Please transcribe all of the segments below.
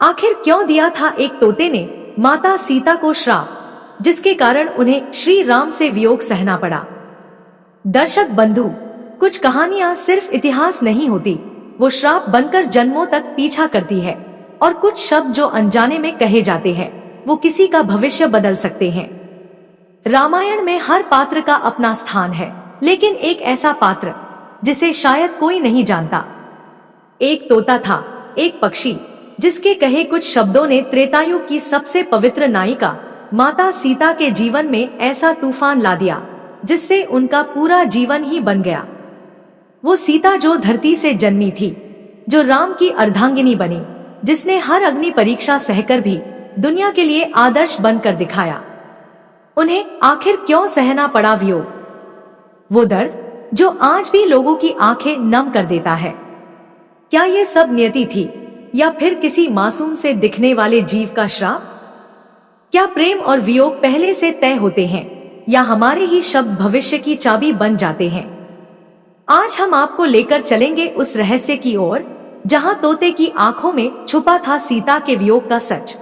आखिर क्यों दिया था एक तोते ने माता सीता को श्राप, जिसके कारण उन्हें श्री राम से वियोग सहना पड़ा। दर्शक बंधु, कुछ कहानियां सिर्फ इतिहास नहीं होती, वो श्राप बनकर जन्मों तक पीछा करती है। और कुछ शब्द जो अनजाने में कहे जाते हैं, वो किसी का भविष्य बदल सकते हैं। रामायण में हर पात्र का अपना स्थान है, लेकिन एक ऐसा पात्र जिसे शायद कोई नहीं जानता। एक तोता था, एक पक्षी जिसके कहे कुछ शब्दों ने त्रेतायुग की सबसे पवित्र नायिका माता सीता के जीवन में ऐसा तूफान ला दिया जिससे उनका पूरा जीवन ही बन गया। वो सीता जो धरती से जन्मी थी, जो राम की अर्धांगिनी बनी, जिसने हर अग्नि परीक्षा सहकर भी दुनिया के लिए आदर्श बनकर दिखाया। उन्हें आखिर क्यों सहना पड़ा वियोग? वो दर्द जो आज भी लोगों की आंखें नम कर देता है। क्या ये सब नियति थी, या फिर किसी मासूम से दिखने वाले जीव का श्राप? क्या प्रेम और वियोग पहले से तय होते हैं, या हमारे ही शब्द भविष्य की चाबी बन जाते हैं? आज हम आपको लेकर चलेंगे उस रहस्य की ओर जहां तोते की आंखों में छुपा था सीता के वियोग का सच।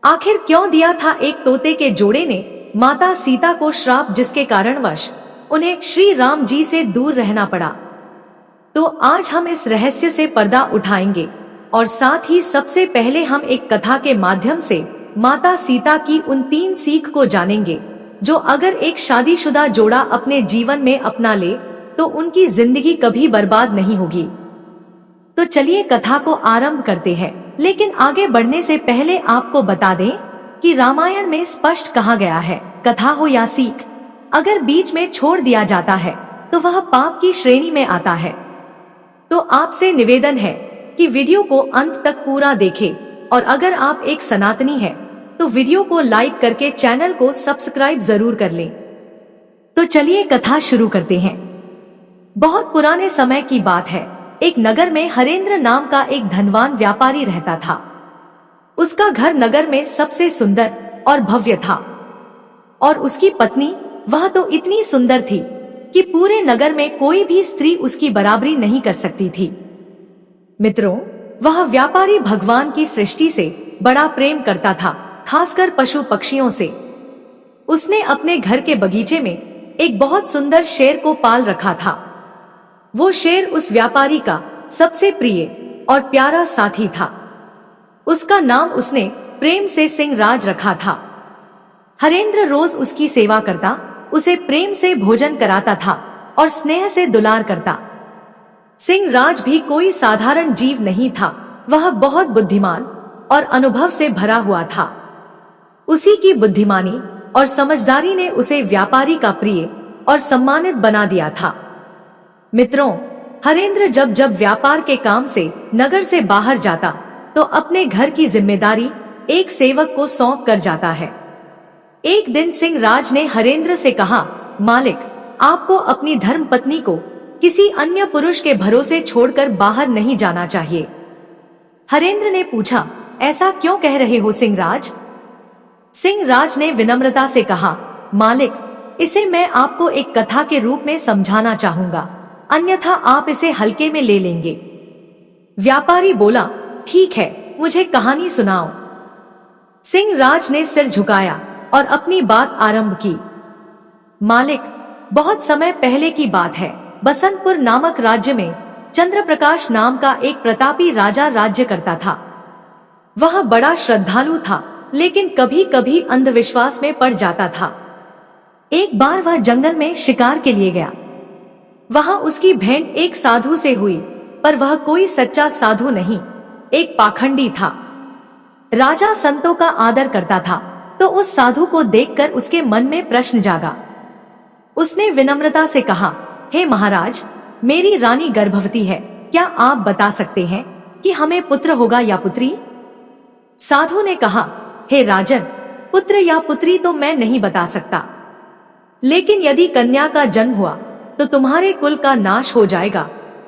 आखिर क्यों दिया था एक तोते के जोड़े ने माता सीता को श्राप, जिसके कारणवश उन्हें श्री राम जी से दूर रहना पड़ा? तो आज हम इस रहस्य से पर्दा उठाएंगे, और साथ ही सबसे पहले हम एक कथा के माध्यम से माता सीता की उन 3 सीख को जानेंगे, जो अगर एक शादीशुदा जोड़ा अपने जीवन में अपना ले तो उनकी जिंदगी कभी बर्बाद नहीं होगी। तो चलिए कथा को आरंभ करते हैं। लेकिन आगे बढ़ने से पहले आपको बता दें कि रामायण में स्पष्ट कहा गया है, कथा हो या सीख, अगर बीच में छोड़ दिया जाता है तो वह पाप की श्रेणी में आता है। तो आपसे निवेदन है कि वीडियो को अंत तक पूरा देखें, और अगर आप एक सनातनी हैं तो वीडियो को लाइक करके चैनल को सब्सक्राइब जरूर कर लें। तो चलिए कथा शुरू करते हैं। बहुत पुराने समय की बात है। एक नगर में हरेंद्र नाम का एक धनवान व्यापारी रहता था। उसका घर नगर में सबसे सुंदर और भव्य था, और उसकी पत्नी, वह तो इतनी सुंदर थी कि पूरे नगर में कोई भी स्त्री उसकी बराबरी नहीं कर सकती थी। मित्रों, वह व्यापारी भगवान की सृष्टि से बड़ा प्रेम करता था, खासकर पशु पक्षियों से। उसने अपने घर के बगीचे में एक बहुत सुंदर शेर को पाल रखा था। वो शेर उस व्यापारी का सबसे प्रिय और प्यारा साथी था। उसका नाम उसने प्रेम से सिंहराज रखा था। हरेंद्र रोज उसकी सेवा करता, उसे प्रेम से भोजन कराता था और स्नेह से दुलार करता। सिंहराज भी कोई साधारण जीव नहीं था, वह बहुत बुद्धिमान और अनुभव से भरा हुआ था। उसी की बुद्धिमानी और समझदारी ने उसे व्यापारी का प्रिय और सम्मानित बना दिया था। मित्रों, हरेंद्र जब जब व्यापार के काम से नगर से बाहर जाता तो अपने घर की जिम्मेदारी एक सेवक को सौंप कर जाता है। एक दिन सिंहराज ने हरेंद्र से कहा, मालिक, आपको अपनी धर्म पत्नी को किसी अन्य पुरुष के भरोसे छोड़कर बाहर नहीं जाना चाहिए। हरेंद्र ने पूछा, ऐसा क्यों कह रहे हो सिंहराज? सिंहराज ने विनम्रता से कहा, मालिक, इसे मैं आपको एक कथा के रूप में समझाना चाहूंगा, अन्यथा आप इसे हल्के में ले लेंगे। व्यापारी बोला, ठीक है, मुझे कहानी सुनाओ। सिंहराज ने सिर झुकाया और अपनी बात आरंभ की। मालिक, बहुत समय पहले की बात है। बसंतपुर नामक राज्य में चंद्रप्रकाश नाम का एक प्रतापी राजा राज्य करता था। वह बड़ा श्रद्धालु था, लेकिन कभी कभी अंधविश्वास में पड़ जाता था। एक बार वह जंगल में शिकार के लिए गया। वहां उसकी भेंट एक साधु से हुई, पर वह कोई सच्चा साधु नहीं, एक पाखंडी था। राजा संतों का आदर करता था, तो उस साधु को देखकर उसके मन में प्रश्न जागा। उसने विनम्रता से कहा, हे महाराज, मेरी रानी गर्भवती है, क्या आप बता सकते हैं कि हमें पुत्र होगा या पुत्री? साधु ने कहा, हे राजन, पुत्र या पुत्री तो मैं नहीं बता सकता, लेकिन यदि कन्या का जन्म हुआ तो तुम्हारे कुल का नाश हो जाएगा,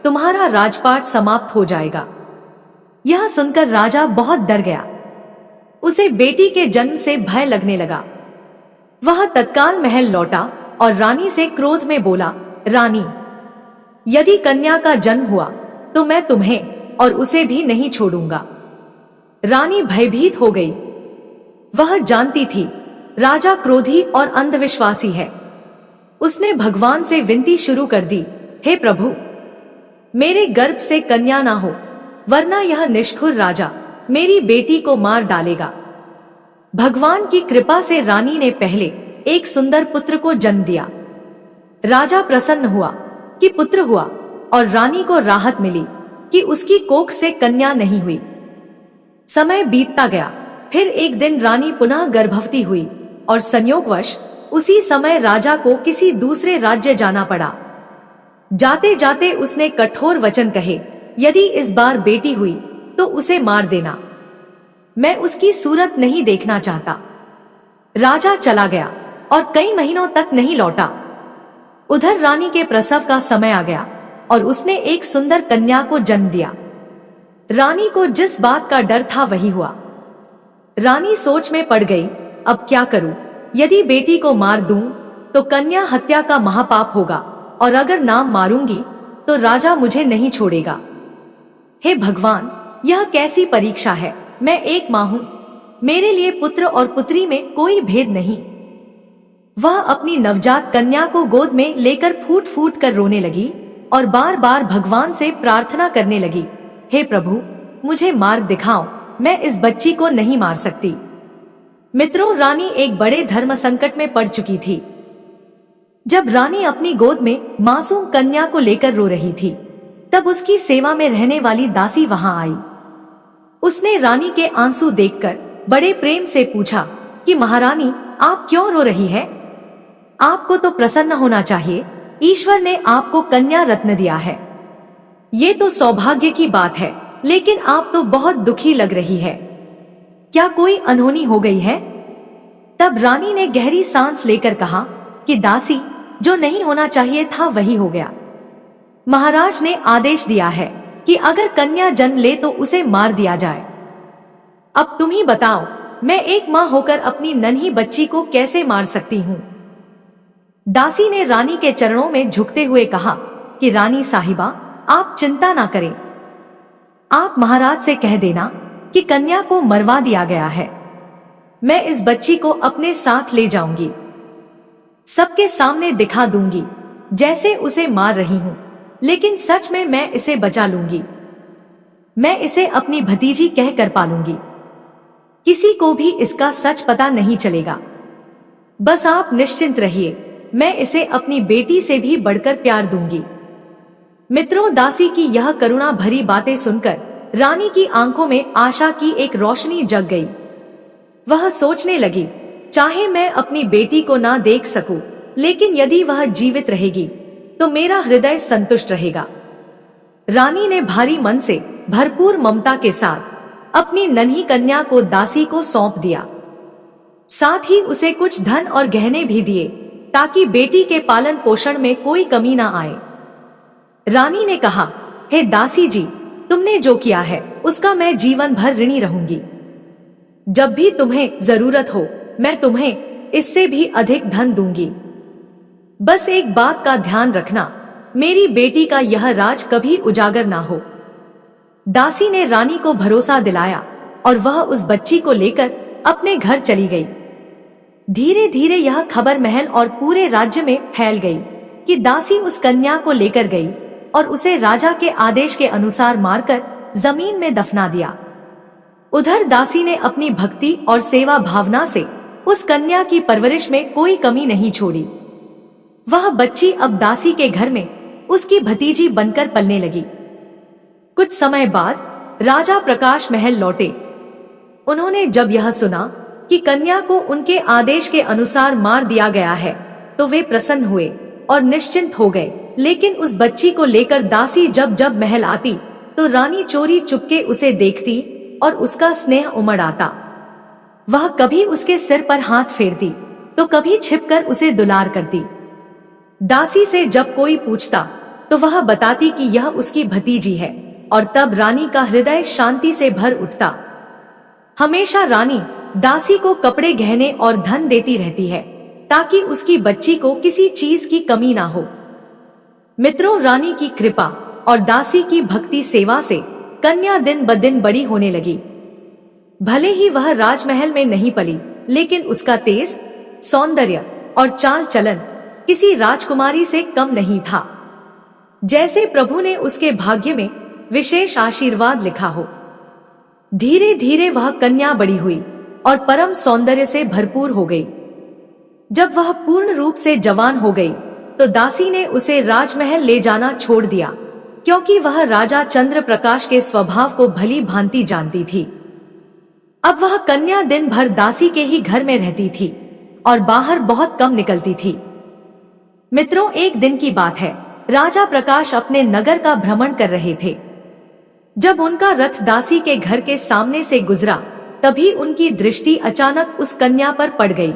तुम्हारा राजपाट समाप्त हो जाएगा। यह सुनकर राजा बहुत डर गया। उसे बेटी के जन्म से भय लगने लगा। वह तत्काल महल लौटा और रानी से क्रोध में बोला, रानी, यदि कन्या का जन्म हुआ तो मैं तुम्हें और उसे भी नहीं छोड़ूंगा। रानी भयभीत हो गई। वह जानती थी राजा क्रोधी और अंधविश्वासी है। उसने भगवान से विनती शुरू कर दी, हे प्रभु, मेरे गर्भ से कन्या ना हो, वरना यह निष्ठुर राजा मेरी बेटी को मार डालेगा। भगवान की कृपा से रानी ने पहले एक सुंदर पुत्र को जन्म दिया। राजा प्रसन्न हुआ कि पुत्र हुआ और रानी को राहत मिली कि उसकी कोख से कन्या नहीं हुई। समय बीतता गया। फिर एक दिन रानी पुनः गर्भवती हुई और संयोगवश उसी समय राजा को किसी दूसरे राज्य जाना पड़ा। जाते जाते उसने कठोर वचन कहे, यदि इस बार बेटी हुई तो उसे मार देना, मैं उसकी सूरत नहीं देखना चाहता। राजा चला गया और कई महीनों तक नहीं लौटा। उधर रानी के प्रसव का समय आ गया और उसने एक सुंदर कन्या को जन्म दिया। रानी को जिस बात का डर था वही हुआ। रानी सोच में पड़ गई, अब क्या करूं? यदि बेटी को मार दूं तो कन्या हत्या का महापाप होगा, और अगर ना मारूंगी तो राजा मुझे नहीं छोड़ेगा। हे भगवान, यह कैसी परीक्षा है? मैं एक मां हूं, मेरे लिए पुत्र और पुत्री में कोई भेद नहीं। वह अपनी नवजात कन्या को गोद में लेकर फूट फूट कर रोने लगी और बार बार भगवान से प्रार्थना करने लगी, हे प्रभु, मुझे मार्ग दिखाओ, मैं इस बच्ची को नहीं मार सकती। मित्रों, रानी एक बड़े धर्म संकट में पड़ चुकी थी। जब रानी अपनी गोद में मासूम कन्या को लेकर रो रही थी, तब उसकी सेवा में रहने वाली दासी वहां आई। उसने रानी के आंसू देखकर बड़े प्रेम से पूछा कि महारानी, आप क्यों रो रही है? आपको तो प्रसन्न होना चाहिए, ईश्वर ने आपको कन्या रत्न दिया है। ये तो सौभाग्य की बात है, लेकिन आप तो बहुत दुखी लग रही है। क्या कोई अनहोनी हो गई है? तब रानी ने गहरी सांस लेकर कहा कि दासी, जो नहीं होना चाहिए था वही हो गया। महाराज ने आदेश दिया है कि अगर कन्या जन्म ले तो उसे मार दिया जाए। अब तुम ही बताओ, मैं एक मां होकर अपनी नन्ही बच्ची को कैसे मार सकती हूँ? दासी ने रानी के चरणों में झुकते हुए कहा कि रानी साहिबा, आप चिंता ना करें। आप महाराज से कह देना कि कन्या को मरवा दिया गया है। मैं इस बच्ची को अपने साथ ले जाऊंगी, सबके सामने दिखा दूंगी जैसे उसे मार रही हूं, लेकिन सच में मैं इसे बचा लूंगी। मैं इसे अपनी भतीजी कह कर पालूंगी। किसी को भी इसका सच पता नहीं चलेगा। बस आप निश्चिंत रहिए, मैं इसे अपनी बेटी से भी बढ़कर प्यार दूंगी। मित्रों, दासी की यह करुणा भरी बातें सुनकर रानी की आंखों में आशा की एक रोशनी जग गई। वह सोचने लगी, चाहे मैं अपनी बेटी को ना देख सकूं, लेकिन यदि वह जीवित रहेगी तो मेरा हृदय संतुष्ट रहेगा। रानी ने भारी मन से भरपूर ममता के साथ अपनी नन्ही कन्या को दासी को सौंप दिया। साथ ही उसे कुछ धन और गहने भी दिए ताकि बेटी के पालन पोषण में कोई कमी ना आए। रानी ने कहा, हे दासी जी, तुमने जो किया है उसका मैं जीवन भर ऋणी रहूंगी। जब भी तुम्हें जरूरत हो मैं तुम्हें इससे भी अधिक धन दूंगी। बस एक बात का ध्यान रखना, मेरी बेटी का यह राज कभी उजागर ना हो। दासी ने रानी को भरोसा दिलाया और वह उस बच्ची को लेकर अपने घर चली गई। धीरे धीरे यह खबर महल और पूरे राज्य में फैल गई कि दासी उस कन्या को लेकर गई और उसे राजा के आदेश के अनुसार मारकर जमीन में दफना दिया। उधर दासी ने अपनी भक्ति और सेवा भावना से उस कन्या की परवरिश में कोई कमी नहीं छोड़ी। वह बच्ची अब दासी के घर में उसकी भतीजी बनकर पलने लगी। कुछ समय बाद राजा प्रकाश महल लौटे। उन्होंने जब यह सुना कि कन्या को उनके आदेश के अनुसार मार दिया गया है तो वे प्रसन्न हुए और निश्चिंत हो गए। लेकिन उस बच्ची को लेकर दासी जब जब महल आती तो रानी चोरी चुपके उसे देखती और उसका स्नेह उमड़ आता। वह कभी उसके सिर पर हाथ फेरती तो कभी छिपकर उसे दुलार करती। दासी से जब कोई पूछता तो वह बताती कि यह उसकी भतीजी है और तब रानी का हृदय शांति से भर उठता। हमेशा रानी दासी को कपड़े, गहने और धन देती रहती है ताकि उसकी बच्ची को किसी चीज की कमी ना हो। मित्रों, रानी की कृपा और दासी की भक्ति सेवा से कन्या दिन ब दिन बड़ी होने लगी। भले ही वह राजमहल में नहीं पली, लेकिन उसका तेज, सौंदर्य और चाल चलन किसी राजकुमारी से कम नहीं था। जैसे प्रभु ने उसके भाग्य में विशेष आशीर्वाद लिखा हो। धीरे धीरे वह कन्या बड़ी हुई और परम सौंदर्य से भरपूर हो गई। जब वह पूर्ण रूप से जवान हो गई तो दासी ने उसे राजमहल ले जाना छोड़ दिया, क्योंकि वह राजा चंद्र प्रकाश के स्वभाव को भली भांति जानती थी। अब वह कन्या दिन भर दासी के ही घर में रहती थी और बाहर बहुत कम निकलती थी। मित्रों, एक दिन की बात है, राजा प्रकाश अपने नगर का भ्रमण कर रहे थे। जब उनका रथ दासी के घर के सामने से गुजरा, तभी उनकी दृष्टि अचानक उस कन्या पर पड़ गई।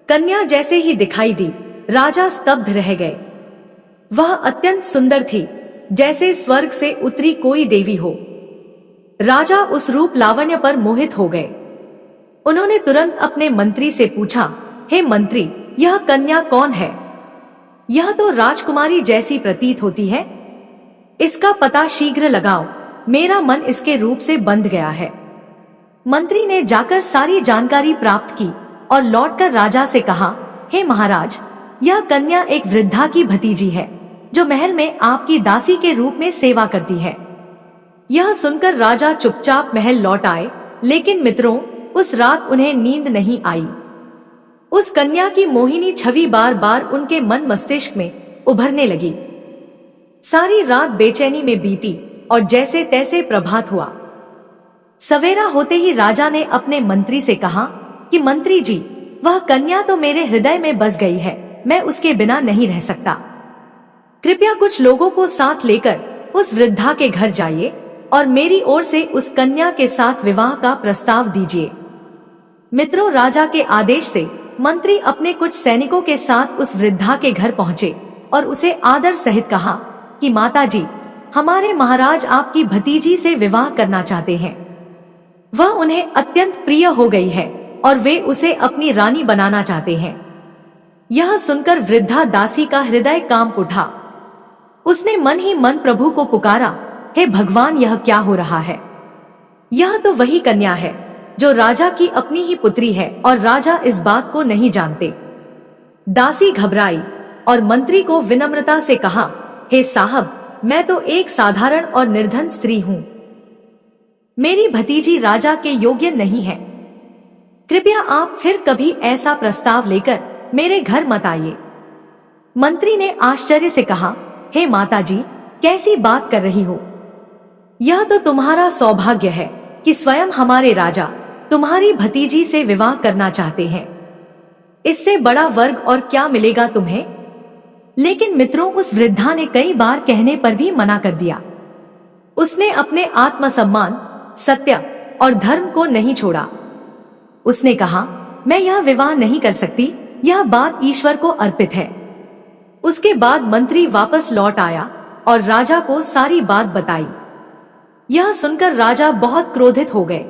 कन्या जैसे ही दिखाई दी, राजा स्तब्ध रह गए। वह अत्यंत सुंदर थी, जैसे स्वर्ग से उतरी कोई देवी हो। राजा उस रूप लावण्य पर मोहित हो गए। उन्होंने तुरंत अपने मंत्री से पूछा, हे मंत्री, यह कन्या कौन है? यह तो राजकुमारी जैसी प्रतीत होती है। इसका पता शीघ्र लगाओ, मेरा मन इसके रूप से बंध गया है। मंत्री ने जाकर सारी जानकारी प्राप्त की और लौटकर राजा से कहा, हे महाराज, यह कन्या एक वृद्धा की भतीजी है, जो महल में आपकी दासी के रूप में सेवा करती है। यह सुनकर राजा चुपचाप महल लौट आए, लेकिन मित्रों, उस रात उन्हें नींद नहीं आई। उस कन्या की मोहिनी छवि बार बार उनके मन मस्तिष्क में उभरने लगी। सारी रात बेचैनी में बीती और जैसे तैसे प्रभात हुआ। सवेरा होते ही राजा ने अपने मंत्री से कहा कि मंत्री जी, वह कन्या तो मेरे हृदय में बस गई है, मैं उसके बिना नहीं रह सकता। कृपया कुछ लोगों को साथ लेकर उस वृद्धा के घर जाइए और मेरी ओर से उस कन्या के साथ विवाह का प्रस्ताव दीजिए। मित्रों, राजा के आदेश से मंत्री अपने कुछ सैनिकों के साथ उस वृद्धा के घर पहुंचे और उसे आदर सहित कहा कि माता जी, हमारे महाराज आपकी भतीजी से विवाह करना चाहते हैं। वह उन्हें अत्यंत प्रिय हो गई है और वे उसे अपनी रानी बनाना चाहते हैं। यह सुनकर वृद्धा दासी का हृदय कांप उठा। उसने मन ही मन प्रभु को पुकारा, हे भगवान, यह क्या हो रहा है? यह तो वही कन्या है जो राजा की अपनी ही पुत्री है और राजा इस बात को नहीं जानते। दासी घबराई और मंत्री को विनम्रता से कहा, हे साहब, मैं तो एक साधारण और निर्धन स्त्री हूँ। मेरी भतीजी राजा के योग्य नहीं है। कृपया आप फिर कभी ऐसा प्रस्ताव लेकर मेरे घर मत आइए। मंत्री ने आश्चर्य से कहा, हे माता जी, कैसी बात कर रही हो? यह तो तुम्हारा सौभाग्य है कि स्वयं हमारे राजा तुम्हारी भतीजी से विवाह करना चाहते हैं। इससे बड़ा वर्ग और क्या मिलेगा तुम्हें? लेकिन मित्रों, उस वृद्धा ने कई बार कहने पर भी मना कर दिया। उसने अपने आत्मसम्मान, सत्य और धर्म को नहीं छोड़ा। उसने कहा, मैं यह विवाह नहीं कर सकती, यह बात ईश्वर को अर्पित है। उसके बाद मंत्री वापस लौट आया और राजा को सारी बात बताई। यह सुनकर राजा बहुत क्रोधित हो गए।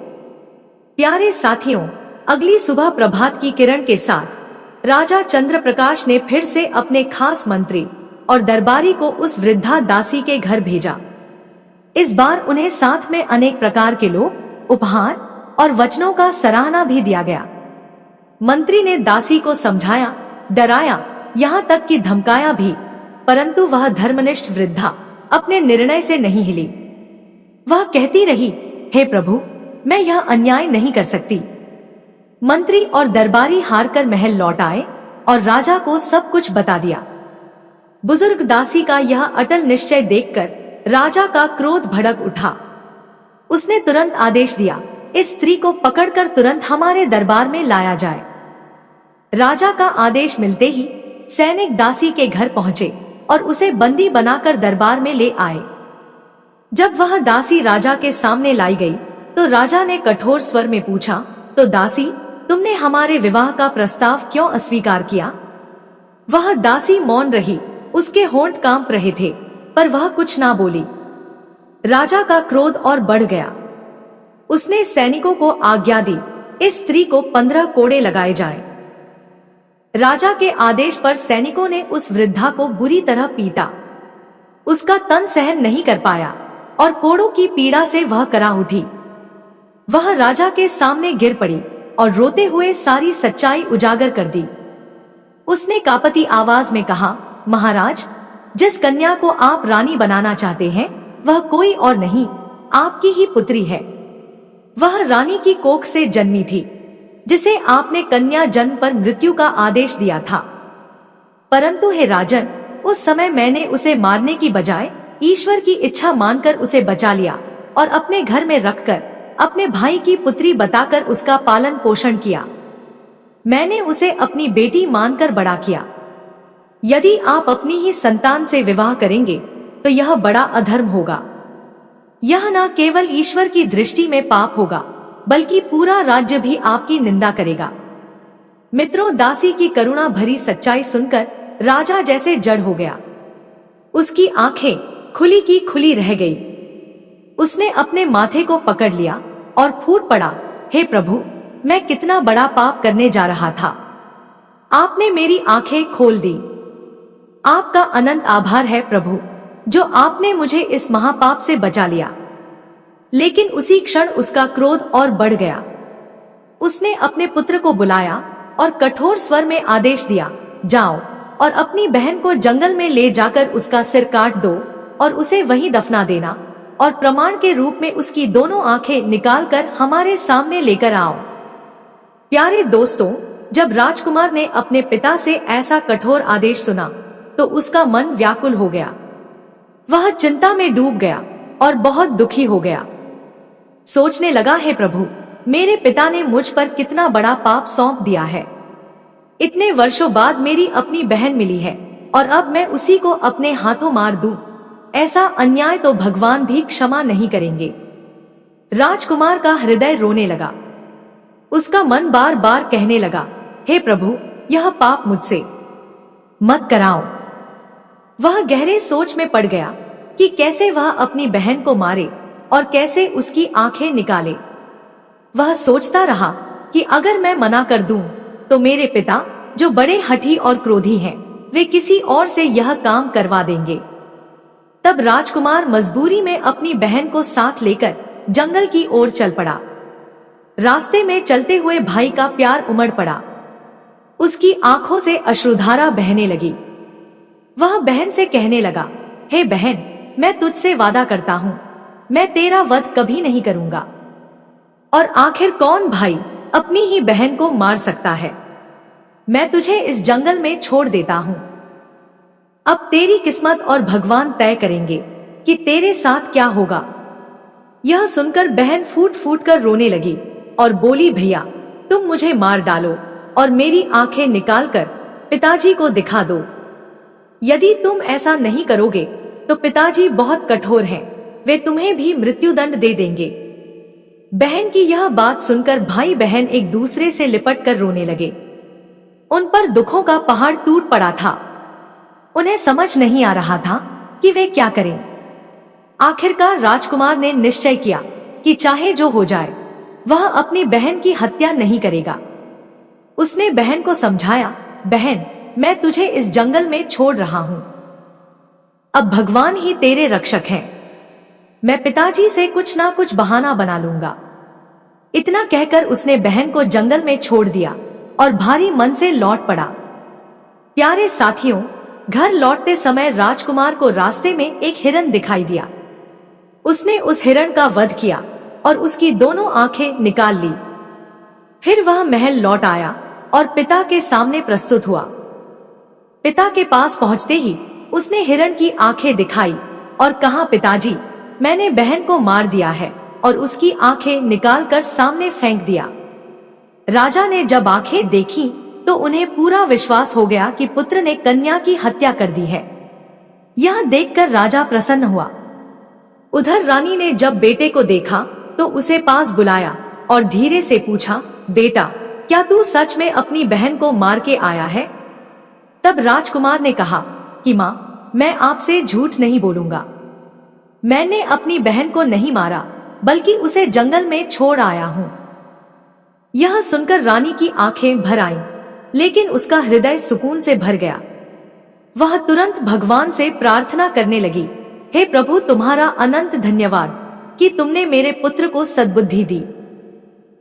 प्यारे साथियों, अगली सुबह प्रभात की किरण के साथ राजा चंद्र प्रकाश ने फिर से अपने खास मंत्री और दरबारी को उस वृद्धा दासी के घर भेजा। इस बार उन्हें साथ में अनेक प्रकार के लोग, उपहार और वचनों का सराहना भी दिया गया। मंत्री ने दासी को समझाया, डराया, यहाँ तक कि धमकाया भी, परंतु वह धर्मनिष्ठ वृद्धा अपने निर्णय से नहीं हिली। वह कहती रही, हे प्रभु, मैं यह अन्याय नहीं कर सकती। मंत्री और दरबारी हारकर महल लौट आए और राजा को सब कुछ बता दिया। बुजुर्ग दासी का यह अटल निश्चय देखकर राजा का क्रोध भड़क उठा। उसने तुरंत आदेश दिया, इस स्त्री को पकड़कर तुरंत हमारे दरबार में लाया जाए। राजा का आदेश मिलते ही सैनिक दासी के घर पहुंचे और उसे बंदी बनाकर दरबार में ले आए। जब वह दासी राजा के सामने लाई गई तो राजा ने कठोर स्वर में पूछा, तो दासी, तुमने हमारे विवाह का प्रस्ताव क्यों अस्वीकार किया? वह दासी मौन रही, उसके होंठ कांप रहे थे, पर वह कुछ ना बोली। राजा का क्रोध और बढ़ गया। उसने सैनिकों को आज्ञा दी, इस स्त्री को 15 कोड़े लगाए जाएं। राजा के आदेश पर सैनिकों ने उस वृद्धा को बुरी तरह पीटा। उसका तन सहन नहीं कर पाया और कोड़ों की पीड़ा से वह करा उठी। वह राजा के सामने गिर पड़ी और रोते हुए सारी सच्चाई उजागर कर दी। उसने कांपती आवाज में कहा, महाराज, जिस कन्या को आप रानी बनाना चाहते हैं वह कोई और नहीं, आपकी ही पुत्री है। वह रानी की कोख से जन्मी थी, जिसे आपने कन्या जन्म पर मृत्यु का आदेश दिया था। परंतु हे राजन, उस समय मैंने उसे मारने की बजाय ईश्वर की इच्छा मानकर उसे बचा लिया और अपने घर में रखकर अपने भाई की पुत्री बताकर उसका पालन पोषण किया। मैंने उसे अपनी बेटी मानकर बड़ा किया। यदि आप अपनी ही संतान से विवाह करेंगे तो यह बड़ा अधर्म होगा। यह न केवल ईश्वर की दृष्टि में पाप होगा, बल्कि पूरा राज्य भी आपकी निंदा करेगा। मित्रों, दासी की करुणा भरी सच्चाई सुनकर राजा जैसे जड़ हो गया। उसकी आंखें खुली की खुली रह गई। उसने अपने माथे को पकड़ लिया और फूट पड़ा, हे प्रभु, मैं कितना बड़ा पाप करने जा रहा था। आपने मेरी आंखें खोल दी। आपका अनंत आभार है प्रभु, जो आपने मुझे इस महापाप से बचा लिया। लेकिन उसी क्षण उसका क्रोध और बढ़ गया। उसने अपने पुत्र को बुलाया और कठोर स्वर में आदेश दिया, जाओ और अपनी बहन को जंगल में ले जाकर उसका सिर काट दो और उसे वहीं दफना देना, और प्रमाण के रूप में उसकी दोनों आंखें निकालकर हमारे सामने लेकर आओ। प्यारे दोस्तों, जब राजकुमार ने अपने पिता से ऐसा कठोर आदेश सुना तो उसका मन व्याकुल हो गया। वह चिंता में डूब गया और बहुत दुखी हो गया। सोचने लगा, हे प्रभु, मेरे पिता ने मुझ पर कितना बड़ा पाप सौंप दिया है। इतने वर्षों बाद मेरी अपनी बहन मिली है और अब मैं उसी को अपने हाथों मार दूं। ऐसा अन्याय तो भगवान भी क्षमा नहीं करेंगे। राजकुमार का हृदय रोने लगा। उसका मन बार बार कहने लगा, हे प्रभु, यह पाप मुझसे मत कराओ। वह गहरे सोच में पड़ गया कि कैसे वह अपनी बहन को मारे और कैसे उसकी आंखें निकाले। वह सोचता रहा कि अगर मैं मना कर दूं तो मेरे पिता, जो बड़े हठी और क्रोधी हैं, वे किसी और से यह काम करवा देंगे। तब राजकुमार मजबूरी में अपनी बहन को साथ लेकर जंगल की ओर चल पड़ा। रास्ते में चलते हुए भाई का प्यार उमड़ पड़ा। उसकी आंखों से अश्रुधारा बहने लगी। वह बहन से कहने लगा, हे बहन, मैं तुझसे वादा करता हूँ, मैं तेरा वध कभी नहीं करूंगा। और आखिर कौन भाई अपनी ही बहन को मार सकता है? मैं तुझे इस जंगल में छोड़ देता हूँ। अब तेरी किस्मत और भगवान तय करेंगे कि तेरे साथ क्या होगा। यह सुनकर बहन फूट फूट कर रोने लगी और बोली, भैया, तुम मुझे मार डालो और मेरी आंखें निकालकर पिताजी को दिखा दो। यदि तुम ऐसा नहीं करोगे तो पिताजी बहुत कठोर हैं, वे तुम्हें भी मृत्युदंड दे देंगे। बहन की यह बात सुनकर भाई बहन एक दूसरे से लिपट कर रोने लगे। उन पर दुखों का पहाड़ टूट पड़ा था। उन्हें समझ नहीं आ रहा था कि वे क्या करें। आखिरकार राजकुमार ने निश्चय किया कि चाहे जो हो जाए, वह अपनी बहन की हत्या नहीं करेगा। उसने बहन को समझाया, बहन, मैं तुझे इस जंगल में छोड़ रहा हूँ। अब भगवान ही तेरे रक्षक हैं। मैं पिताजी से कुछ ना कुछ बहाना बना लूंगा। इतना कहकर उसने बहन को जंगल में छोड़ दिया और भारी मन से लौट पड़ा। प्यारे साथियों, घर लौटते समय राजकुमार को रास्ते में एक हिरन दिखाई दिया। उसने उस हिरण का वध किया और उसकी दोनों आंखें निकाल ली। फिर वह महल लौट आया और पिता के सामने प्रस्तुत हुआ। पिता के पास पहुंचते ही उसने हिरण की आंखें दिखाई और कहा, पिताजी, मैंने बहन को मार दिया है, और उसकी आंखें निकालकर सामने फेंक दिया। राजा ने जब आंखें देखी तो उन्हें पूरा विश्वास हो गया कि पुत्र ने कन्या की हत्या कर दी है। यह देखकर राजा प्रसन्न हुआ। उधर रानी ने जब बेटे को देखा तो उसे पास बुलाया और धीरे से पूछा, बेटा, क्या तू सच में अपनी बहन को मार के आया है? तब राजकुमार ने कहा कि माँ, मैं आपसे झूठ नहीं बोलूंगा। मैंने अपनी बहन को नहीं मारा, बल्कि उसे जंगल में छोड़ आया हूँ। यह सुनकर रानी की आंखें भर आईं, लेकिन उसका हृदय सुकून से भर गया। वह तुरंत भगवान से प्रार्थना करने लगी, हे प्रभु, तुम्हारा अनंत धन्यवाद कि तुमने मेरे पुत्र को सद्बुद्धि दी।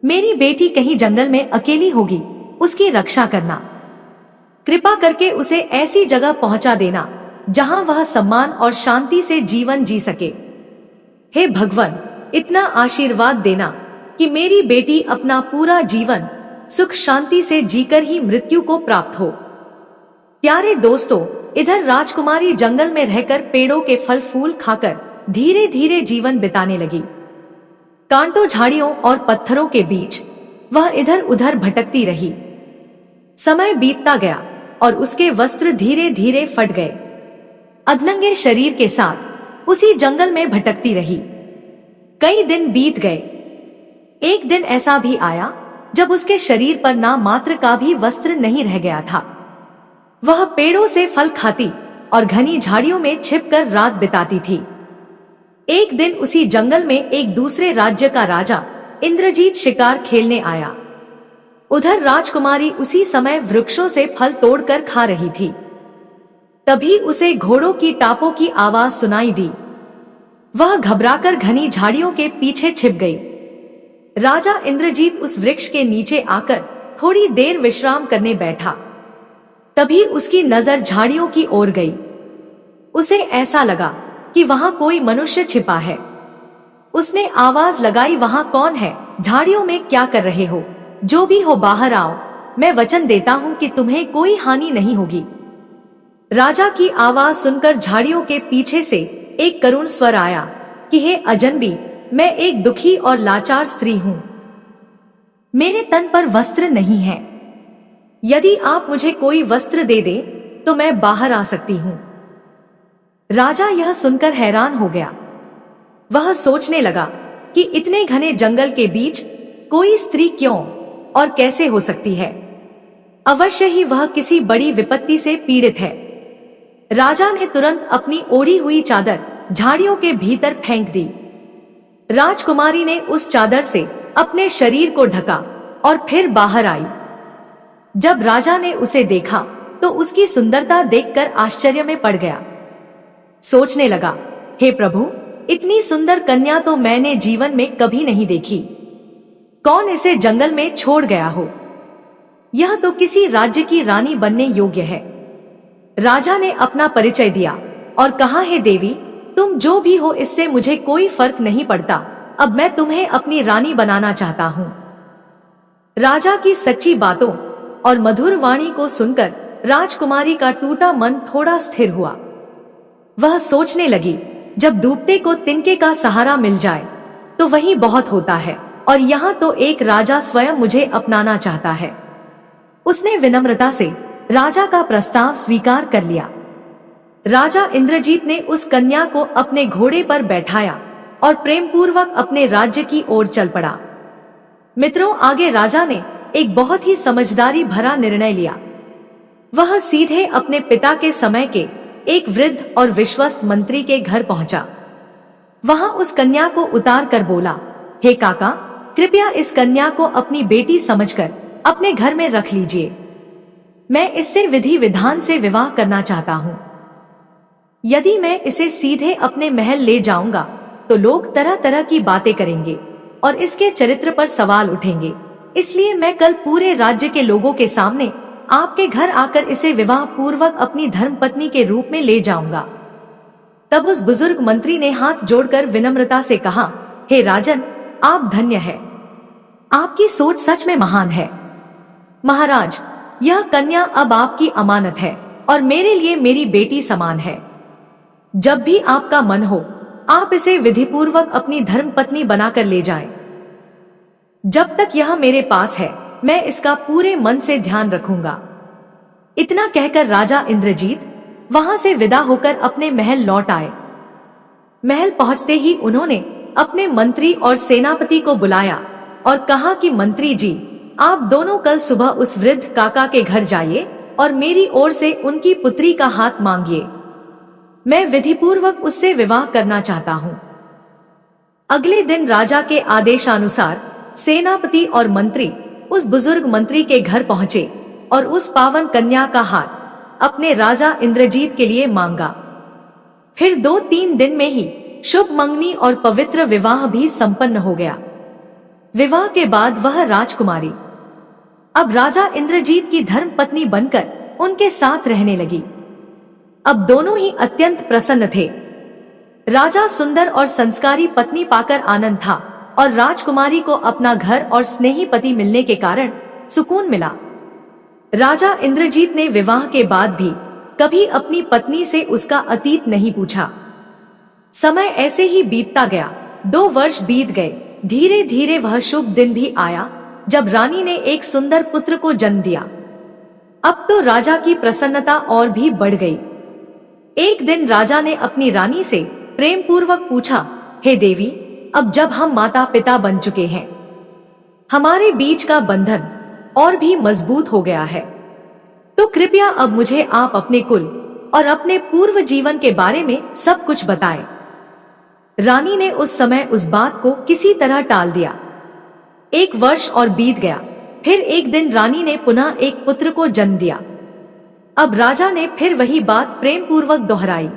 मेरी बेटी कहीं जंगल में अकेली होगी, उसकी रक्षा करना। कृपा करके उसे ऐसी जगह पहुंचा देना जहां वह सम्मान और शांति से जीवन जी सके। हे भगवान, इतना आशीर्वाद देना कि मेरी बेटी अपना पूरा जीवन सुख शांति से जीकर ही मृत्यु को प्राप्त हो। प्यारे दोस्तों, इधर राजकुमारी जंगल में रहकर पेड़ों के फल फूल खाकर धीरे धीरे जीवन बिताने लगी। कांटों, झाड़ियों और पत्थरों के बीच वह इधर उधर भटकती रही। समय बीतता गया और उसके वस्त्र धीरे धीरे फट गए। अधनंगे शरीर के साथ उसी जंगल में भटकती रही। कई दिन बीत गए। एक दिन ऐसा भी आया जब उसके शरीर पर ना मात्र का भी वस्त्र नहीं रह गया था। वह पेड़ों से फल खाती और घनी झाड़ियों में छिपकर रात बिताती थी। एक दिन उसी जंगल में एक दूसरे राज्य का राजा इंद्रजीत शिकार खेलने आया। उधर राजकुमारी उसी समय वृक्षों से फल तोड़कर खा रही थी। तभी उसे घोड़ों की टापों की आवाज सुनाई दी। वह घबराकर घनी झाड़ियों के पीछे छिप गई। राजा इंद्रजीत उस वृक्ष के नीचे आकर थोड़ी देर विश्राम करने बैठा। तभी उसकी नजर झाड़ियों की ओर गई। उसे ऐसा लगा कि वहां कोई मनुष्य छिपा है। उसने आवाज लगाई, वहां कौन है? झाड़ियों में क्या कर रहे हो? जो भी हो बाहर आओ, मैं वचन देता हूं कि तुम्हें कोई हानि नहीं होगी। राजा की आवाज सुनकर झाड़ियों के पीछे से एक करुण स्वर आया कि हे अजनबी, मैं एक दुखी और लाचार स्त्री हूं। मेरे तन पर वस्त्र नहीं है। यदि आप मुझे कोई वस्त्र दे दे तो मैं बाहर आ सकती हूं। राजा यह सुनकर हैरान हो गया। वह सोचने लगा कि इतने घने जंगल के बीच कोई स्त्री क्यों और कैसे हो सकती है? अवश्य ही वह किसी बड़ी विपत्ति से पीड़ित है। राजा ने तुरंत अपनी ओढ़ी हुई चादर झाड़ियों के भीतर फेंक दी। राजकुमारी ने उस चादर से अपने शरीर को ढका और फिर बाहर आई। जब राजा ने उसे देखा तो उसकी सुंदरता देखकर आश्चर्य में पड़ गया। सोचने लगा, हे प्रभु, इतनी सुंदर कन्या तो मैंने जीवन में कभी नहीं देखी। कौन इसे जंगल में छोड़ गया हो? यह तो किसी राज्य की रानी बनने योग्य है। राजा ने अपना परिचय दिया और कहा, हे देवी, तुम जो भी हो इससे मुझे कोई फर्क नहीं पड़ता। अब मैं तुम्हें अपनी रानी बनाना चाहता हूँ। राजा की सच्ची बातों और मधुर वाणी को सुनकर राजकुमारी का टूटा मन थोड़ा स्थिर हुआ। वह सोचने लगी, जब डूबते को तिनके का सहारा मिल जाए तो वही बहुत होता है, और यहाँ तो एक राजा स्वयं मुझे अपनाना चाहता है। उसने विनम्रता से राजा का प्रस्ताव स्वीकार कर लिया। राजा इंद्रजीत ने उस कन्या को अपने घोड़े पर बैठाया और प्रेमपूर्वक अपने राज्य की ओर चल पड़ा। मित्रों, आगे राजा ने एक बहुत ही समझदारी भरा निर्णय लिया। वह सीधे अपने पिता के समय के एक वृद्ध और विश्वस्त मंत्री के घर पहुंचा। वहां उस कन्या को उतार कर बोला, हे काका, कृपया इस कन्या को अपनी बेटी समझकर अपने घर में रख लीजिए। मैं इससे विधि विधान से विवाह करना चाहता हूँ। यदि मैं इसे सीधे अपने महल ले जाऊंगा तो लोग तरह तरह की बातें करेंगे और इसके चरित्र पर सवाल उठेंगे। इसलिए मैं कल पूरे राज्य के लोगों के सामने आपके घर आकर इसे विवाह पूर्वक अपनी धर्मपत्नी के रूप में ले जाऊंगा। तब उस बुजुर्ग मंत्री ने हाथ जोड़कर विनम्रता से कहा, हे राजन, आप धन्य है। आपकी सोच सच में महान है। महाराज, यह कन्या अब आपकी अमानत है और मेरे लिए मेरी बेटी समान है। जब भी आपका मन हो आप इसे विधिपूर्वक अपनी धर्मपत्नी बनाकर ले जाएं। जब तक यह मेरे पास है मैं इसका पूरे मन से ध्यान रखूंगा। इतना कहकर राजा इंद्रजीत वहां से विदा होकर अपने महल लौट आए। महल पहुंचते ही उन्होंने अपने मंत्री और सेनापति को बुलाया और कहा कि मंत्री जी, आप दोनों कल सुबह उस वृद्ध काका के घर जाइए और मेरी ओर से उनकी पुत्री का हाथ मांगिए। मैं विधिपूर्वक उससे विवाह करना चाहता हूँ। अगले दिन राजा के आदेशानुसार सेनापति और मंत्री उस बुजुर्ग मंत्री के घर पहुंचे और उस पावन कन्या का हाथ अपने राजा इंद्रजीत के लिए मांगा। फिर 2-3 दिन में ही शुभ मंगनी और पवित्र विवाह भी संपन्न हो गया। विवाह के बाद वह राजकुमारी अब राजा इंद्रजीत की धर्म पत्नी बनकर उनके साथ रहने लगी। अब दोनों ही अत्यंत प्रसन्न थे। राजा सुंदर और संस्कारी पत्नी पाकर आनंद था और राजकुमारी को अपना घर और स्नेही पति मिलने के कारण सुकून मिला। राजा इंद्रजीत ने विवाह के बाद भी कभी अपनी पत्नी से उसका अतीत नहीं पूछा। समय ऐसे ही बीतता गया। 2 वर्ष बीत गए। धीरे धीरे वह शुभ दिन भी आया जब रानी ने एक सुंदर पुत्र को जन्म दिया। अब तो राजा की प्रसन्नता और भी बढ़ गई। एक दिन राजा ने अपनी रानी से प्रेम पूर्वक पूछा, हे देवी, अब जब हम माता पिता बन चुके हैं, हमारे बीच का बंधन और भी मजबूत हो गया है, तो कृपया अब मुझे आप अपने कुल और अपने पूर्व जीवन के बारे में सब कुछ बताएं। रानी ने उस समय उस बात को किसी तरह टाल दिया। 1 वर्ष और बीत गया। फिर एक दिन रानी ने पुनः एक पुत्र को जन्म दिया। अब राजा ने फिर वही बात प्रेम पूर्वक दोहराई।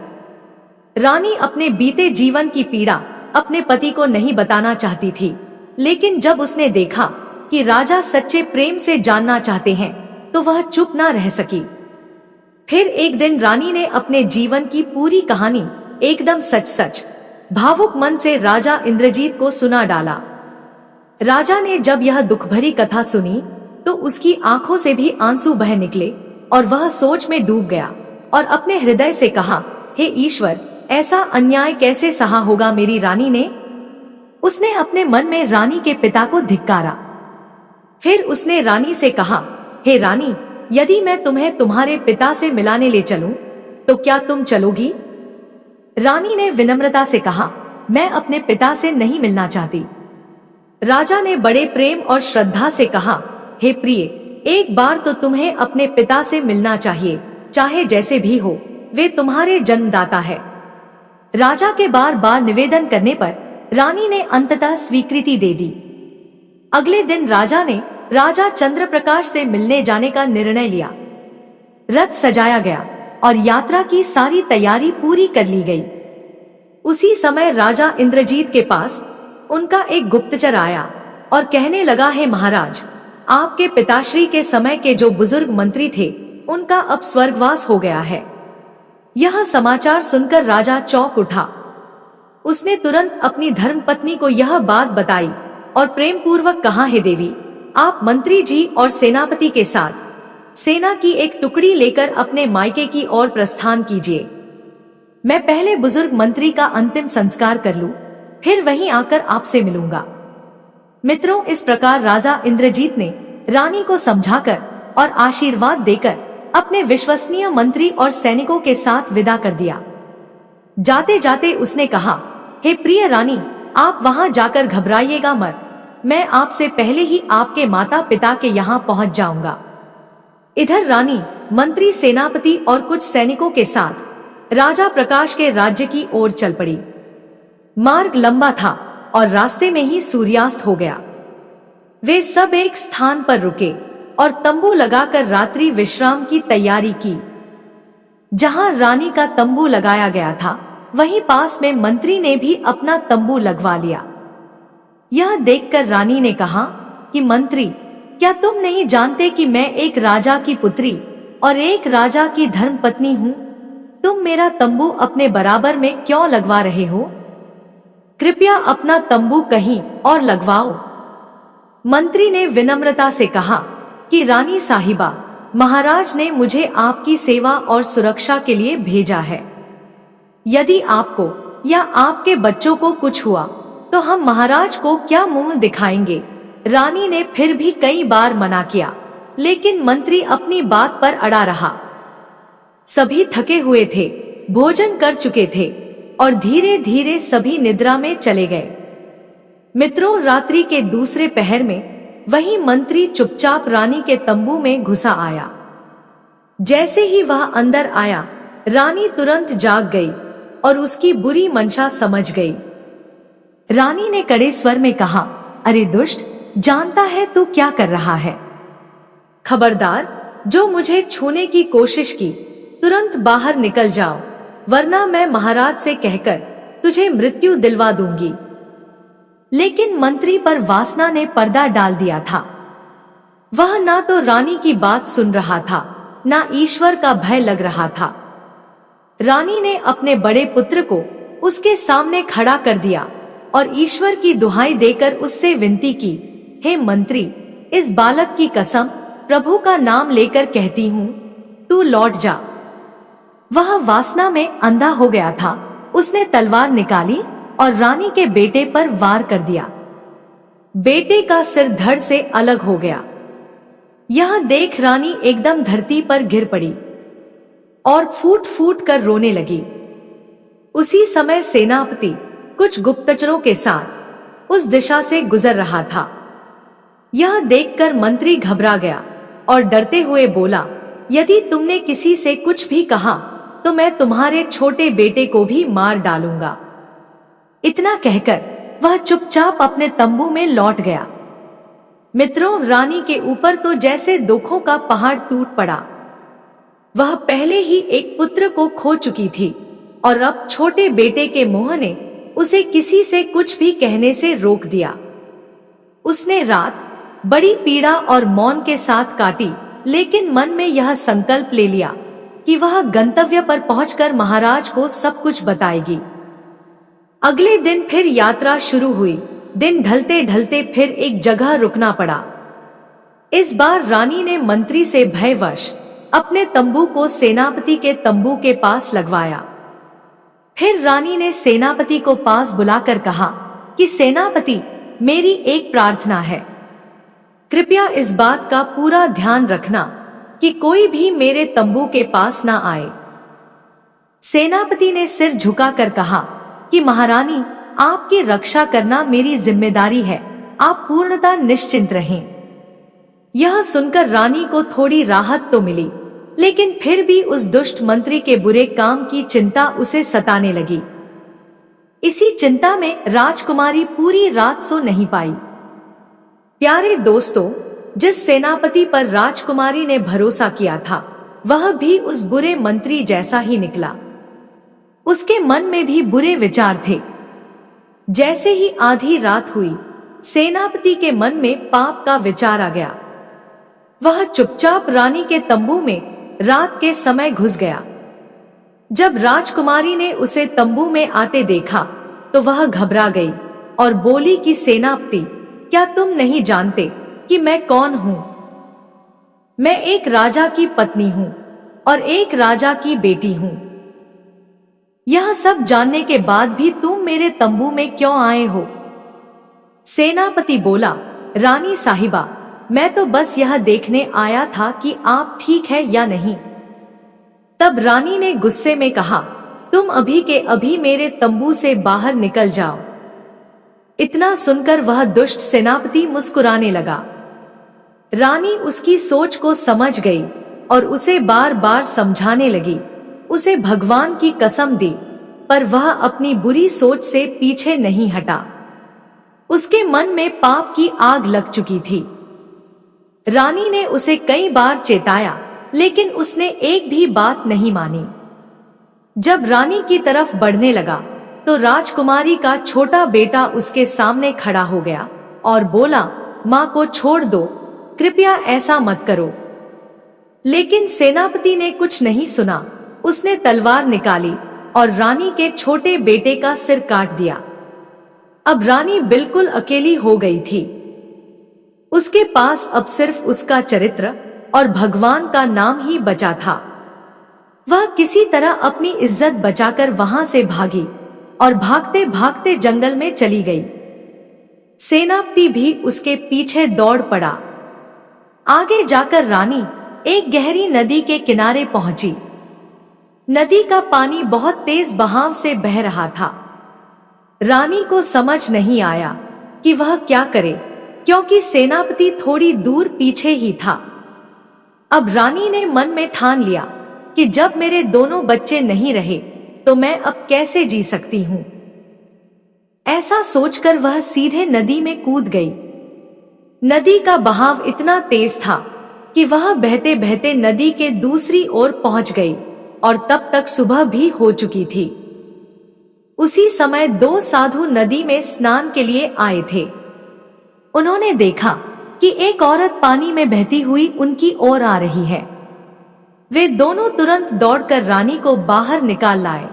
रानी अपने बीते जीवन की पीड़ा अपने पति को नहीं बताना चाहती थी, लेकिन जब उसने देखा कि राजा सच्चे प्रेम से जानना चाहते हैं तो वह चुप ना रह सकी। फिर एक दिन रानी ने अपने जीवन की पूरी कहानी एकदम सच सच भावुक मन से राजा इंद्रजीत को सुना डाला। राजा ने जब यह दुख भरी कथा सुनी तो उसकी आंखों से भी आंसू बह निकले और वह सोच में डूब गया और अपने हृदय से कहा, हे ईश्वर, ऐसा अन्याय कैसे सहा होगा मेरी रानी ने। उसने अपने मन में रानी के पिता को धिक्कारा। फिर उसने रानी से कहा, हे रानी, यदि मैं तुम्हें तुम्हारे पिता से मिलाने ले चलूं तो क्या तुम चलोगी? रानी ने विनम्रता से कहा, मैं अपने पिता से नहीं मिलना चाहती। राजा ने बड़े प्रेम और श्रद्धा से कहा, हे प्रिय, एक बार तो तुम्हें अपने पिता से मिलना चाहिए, चाहे जैसे भी हो, वे तुम्हारे जन्मदाता है। राजा के बार बार निवेदन करने पर रानी ने अंततः स्वीकृति दे दी। अगले दिन राजा ने राजा चंद्रप्रकाश से मिलने जाने का निर्णय लिया। रथ सजाया गया और यात्रा की सारी तैयारी पूरी कर ली गई। उसी समय राजा इंद्रजीत के पास उनका एक गुप्तचर आया और कहने लगा, हे महाराज, आपके पिताश्री के समय के जो बुजुर्ग मंत्री थे उनका अब स्वर्गवास हो गया है। यह समाचार सुनकर राजा चौंक उठा। उसने तुरंत अपनी धर्मपत्नी को यह बात बताई और प्रेम पूर्वक कहा, हे देवी, आप मंत्री जी और सेनापति के साथ सेना की एक टुकड़ी लेकर अपने मायके की ओर प्रस्थान कीजिए। मैं पहले बुजुर्ग मंत्री का अंतिम संस्कार कर लूं, फिर वहीं आकर आपसे मिलूंगा। मित्रों, इस प्रकार राजा इंद्रजीत ने रानी को समझाकर और आशीर्वाद देकर अपने विश्वसनीय मंत्री और सैनिकों के साथ विदा कर दिया। जाते जाते उसने कहा, हे प्रिय रानी, आप वहां जाकर घबराइएगा मत, मैं आपसे पहले ही आपके माता पिता के यहाँ पहुंच जाऊंगा। इधर रानी, मंत्री, सेनापति और कुछ सैनिकों के साथ राजा प्रकाश के राज्य की ओर चल पड़ी। मार्ग लंबा था और रास्ते में ही सूर्यास्त हो गया। वे सब एक स्थान पर रुके और तंबू लगाकर रात्रि विश्राम की तैयारी की। जहां रानी का तंबू लगाया गया था, वहीं पास में मंत्री ने भी अपना तंबू लगवा लिया। यह देखकर रानी ने कहा कि मंत्री, क्या तुम नहीं जानते कि मैं एक राजा की पुत्री और एक राजा की धर्मपत्नी हूँ? तुम मेरा तंबू अपने बराबर में क्यों लगवा रहे हो? कृपया अपना तंबू कहीं और लगवाओ। मंत्री ने विनम्रता से कहा कि रानी साहिबा, महाराज ने मुझे आपकी सेवा और सुरक्षा के लिए भेजा है। यदि आपको या आपके बच्चों को कुछ हुआ तो हम महाराज को क्या मुंह दिखाएंगे? रानी ने फिर भी कई बार मना किया, लेकिन मंत्री अपनी बात पर अड़ा रहा। सभी थके हुए थे, भोजन कर चुके थे और धीरे धीरे सभी निद्रा में चले गए। मित्रों, रात्रि के दूसरे पहर में वही मंत्री चुपचाप रानी के तंबू में घुसा आया। जैसे ही वह अंदर आया, रानी तुरंत जाग गई और उसकी बुरी मंशा समझ गई। रानी ने कड़े स्वर में कहा, अरे दुष्ट, जानता है तू क्या कर रहा है? खबरदार, जो मुझे छूने की कोशिश की, तुरंत बाहर निकल जाओ, वरना मैं महाराज से कहकर तुझे मृत्यु दिलवा दूंगी। लेकिन मंत्री पर वासना ने पर्दा डाल दिया था। वह ना तो रानी की बात सुन रहा था, ना ईश्वर का भय लग रहा था। रानी ने अपने बड़े पुत्र को उसके सामने खड़ा कर दिया और ईश्वर की दुहाई देकर उससे विनती की, हे मंत्री, इस बालक की कसम प्रभु का नाम लेकर कहती हूँ, तू लौट जा। वह वासना में अंधा हो गया था। उसने तलवार निकाली और रानी के बेटे पर वार कर दिया। बेटे का सिर धड़ से अलग हो गया। यह देख रानी एकदम धरती पर गिर पड़ी और फूट फूट कर रोने लगी। उसी समय सेनापति कुछ गुप्तचरों के साथ उस दिशा से गुजर रहा था। यह देखकर मंत्री घबरा गया और डरते हुए बोला, यदि तुमने किसी से कुछ भी कहा तो मैं तुम्हारे छोटे बेटे को भी मार डालूंगा। इतना कहकर वह चुपचाप अपने तंबू में लौट गया। मित्रों, रानी के ऊपर तो जैसे दुखों का पहाड़ टूट पड़ा। वह पहले ही एक पुत्र को खो चुकी थी और अब छोटे बेटे के मोह ने उसे किसी से कुछ भी कहने से रोक दिया। उसने रात बड़ी पीड़ा और मौन के साथ काटी, लेकिन मन में यह संकल्प ले लिया कि वह गंतव्य पर पहुंचकर महाराज को सब कुछ बताएगी। अगले दिन फिर यात्रा शुरू हुई। दिन ढलते ढलते फिर एक जगह रुकना पड़ा। इस बार रानी ने मंत्री से भयवश अपने तंबू को सेनापति के तंबू के पास लगवाया। फिर रानी ने सेनापति को पास बुलाकर कहा कि सेनापति, मेरी एक प्रार्थना है। कृपया इस बात का पूरा ध्यान रखना कि कोई भी मेरे तंबू के पास ना आए। सेनापति ने सिर झुकाकर कहा कि महारानी, आपकी रक्षा करना मेरी जिम्मेदारी है, आप पूर्णतः निश्चिंत रहें। यह सुनकर रानी को थोड़ी राहत तो मिली, लेकिन फिर भी उस दुष्ट मंत्री के बुरे काम की चिंता उसे सताने लगी। इसी चिंता में राजकुमारी पूरी रात सो नहीं पाई। प्यारे दोस्तों, जिस सेनापति पर राजकुमारी ने भरोसा किया था, वह भी उस बुरे मंत्री जैसा ही निकला। उसके मन में भी बुरे विचार थे। जैसे ही आधी रात हुई, सेनापति के मन में पाप का विचार आ गया। वह चुपचाप रानी के तंबू में रात के समय घुस गया। जब राजकुमारी ने उसे तंबू में आते देखा तो वह घबरा गई और बोली कि सेनापति, क्या तुम नहीं जानते कि मैं कौन हूँ? मैं एक राजा की पत्नी हूँ और एक राजा की बेटी हूँ। यह सब जानने के बाद भी तुम मेरे तंबू में क्यों आए हो? सेनापति बोला, रानी साहिबा, मैं तो बस यह देखने आया था कि आप ठीक है या नहीं। तब रानी ने गुस्से में कहा, तुम अभी के अभी मेरे तंबू से बाहर निकल जाओ। इतना सुनकर वह दुष्ट सेनापति मुस्कुराने लगा। रानी उसकी सोच को समझ गई और उसे बार बार समझाने लगी। उसे भगवान की कसम दी, पर वह अपनी बुरी सोच से पीछे नहीं हटा। उसके मन में पाप की आग लग चुकी थी। रानी ने उसे कई बार चेताया, लेकिन उसने एक भी बात नहीं मानी। जब रानी की तरफ बढ़ने लगा तो राजकुमारी का छोटा बेटा उसके सामने खड़ा हो गया और बोला, माँ को छोड़ दो, कृपया ऐसा मत करो। लेकिन सेनापति ने कुछ नहीं सुना। उसने तलवार निकाली और रानी के छोटे बेटे का सिर काट दिया। अब रानी बिल्कुल अकेली हो गई थी। उसके पास अब सिर्फ उसका चरित्र और भगवान का नाम ही बचा था। वह किसी तरह अपनी इज्जत बचाकर वहां से भागी और भागते भागते जंगल में चली गई। सेनापति भी उसके पीछे दौड़ पड़ा। आगे जाकर रानी एक गहरी नदी के किनारे पहुंची। नदी का पानी बहुत तेज बहाव से बह रहा था। रानी को समझ नहीं आया कि वह क्या करे, क्योंकि सेनापति थोड़ी दूर पीछे ही था। अब रानी ने मन में ठान लिया कि जब मेरे दोनों बच्चे नहीं रहे तो मैं अब कैसे जी सकती हूँ। ऐसा सोचकर वह सीधे नदी में कूद गई। नदी का बहाव इतना तेज था कि वह बहते बहते नदी के दूसरी ओर पहुंच गई और तब तक सुबह भी हो चुकी थी। उसी समय दो साधु नदी में स्नान के लिए आए थे। उन्होंने देखा कि एक औरत पानी में बहती हुई उनकी ओर आ रही है। वे दोनों तुरंत दौड़कर रानी को बाहर निकाल लाए।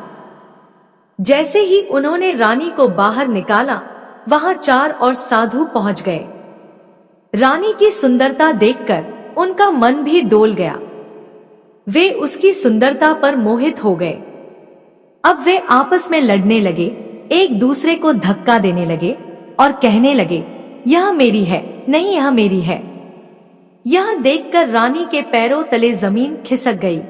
जैसे ही उन्होंने रानी को बाहर निकाला, वहां 4 और साधु पहुंच गए। रानी की सुंदरता देखकर उनका मन भी डोल गया। वे उसकी सुंदरता पर मोहित हो गए। अब वे आपस में लड़ने लगे, एक दूसरे को धक्का देने लगे और कहने लगे, यह मेरी है, नहीं यह मेरी है। यह देखकर रानी के पैरों तले जमीन खिसक गई।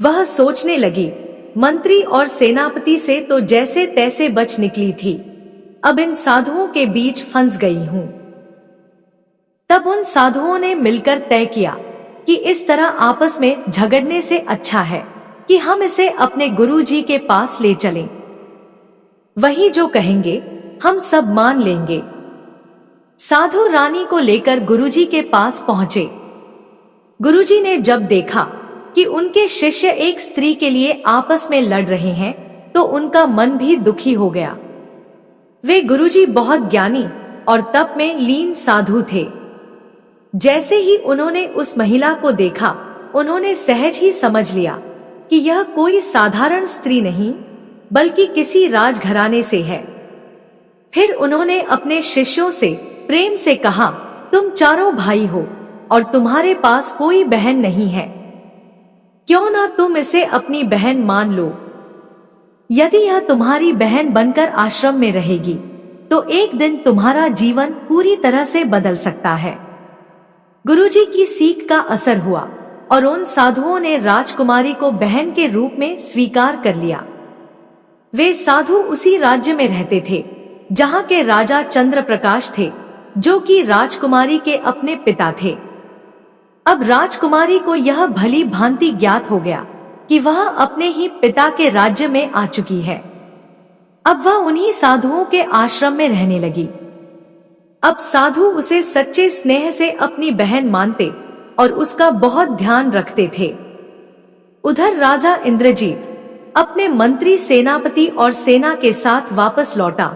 वह सोचने लगी, मंत्री और सेनापति से तो जैसे तैसे बच निकली थी, अब इन साधुओं के बीच फंस गई हूं। तब उन साधुओं ने मिलकर तय किया कि इस तरह आपस में झगड़ने से अच्छा है कि हम इसे अपने गुरुजी के पास ले चलें। वही जो कहेंगे हम सब मान लेंगे। साधु रानी को लेकर गुरुजी के पास पहुंचे। गुरुजी ने जब देखा कि उनके शिष्य एक स्त्री के लिए आपस में लड़ रहे हैं, तो उनका मन भी दुखी हो गया। वे गुरुजी बहुत ज्ञानी और तप में लीन साधु थे। जैसे ही उन्होंने उस महिला को देखा, उन्होंने सहज ही समझ लिया कि यह कोई साधारण स्त्री नहीं, बल्कि किसी राजघराने से है। फिर उन्होंने अपने शिष्यों से प्रेम से कहा, तुम चारों भाई हो और तुम्हारे पास कोई बहन नहीं है, क्यों ना तुम इसे अपनी बहन मान लो। यदि यह तुम्हारी बहन बनकर आश्रम में रहेगी, तो एक दिन तुम्हारा जीवन पूरी तरह से बदल सकता है। गुरुजी की सीख का असर हुआ और उन साधुओं ने राजकुमारी को बहन के रूप में स्वीकार कर लिया। वे साधु उसी राज्य में रहते थे जहाँ के राजा चंद्रप्रकाश थे, जो कि राजकुमारी के अपने पिता थे। अब राजकुमारी को यह भली भांति ज्ञात हो गया कि वह अपने ही पिता के राज्य में आ चुकी है। अब वह उन्हीं साधुओं के आश्रम में रहने लगी। अब साधु उसे सच्चे स्नेह से अपनी बहन मानते और उसका बहुत ध्यान रखते थे। उधर राजा इंद्रजीत अपने मंत्री, सेनापति और सेना के साथ वापस लौटा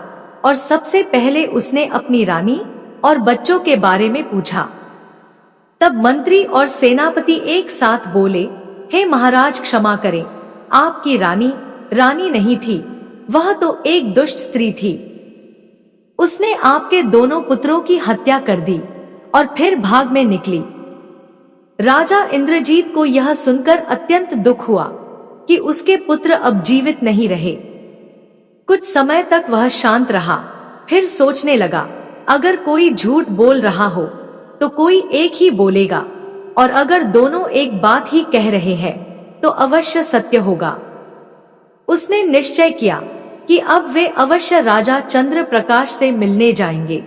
और सबसे पहले उसने अपनी रानी और बच्चों के बारे में पूछा। तब मंत्री और सेनापति एक साथ बोले, हे महाराज, क्षमा करें, आपकी रानी रानी नहीं थी, वह तो एक दुष्ट स्त्री थी। उसने आपके दोनों पुत्रों की हत्या कर दी और फिर भाग में निकली। राजा इंद्रजीत को यह सुनकर अत्यंत दुख हुआ कि उसके पुत्र अब जीवित नहीं रहे। कुछ समय तक वह शांत रहा, फिर सोचने लगा, अगर कोई झूठ बोल रहा हो तो कोई एक ही बोलेगा, और अगर दोनों एक बात ही कह रहे हैं तो अवश्य सत्य होगा। उसने निश्चय किया कि अब वे अवश्य राजा चंद्रप्रकाश से मिलने जाएंगे।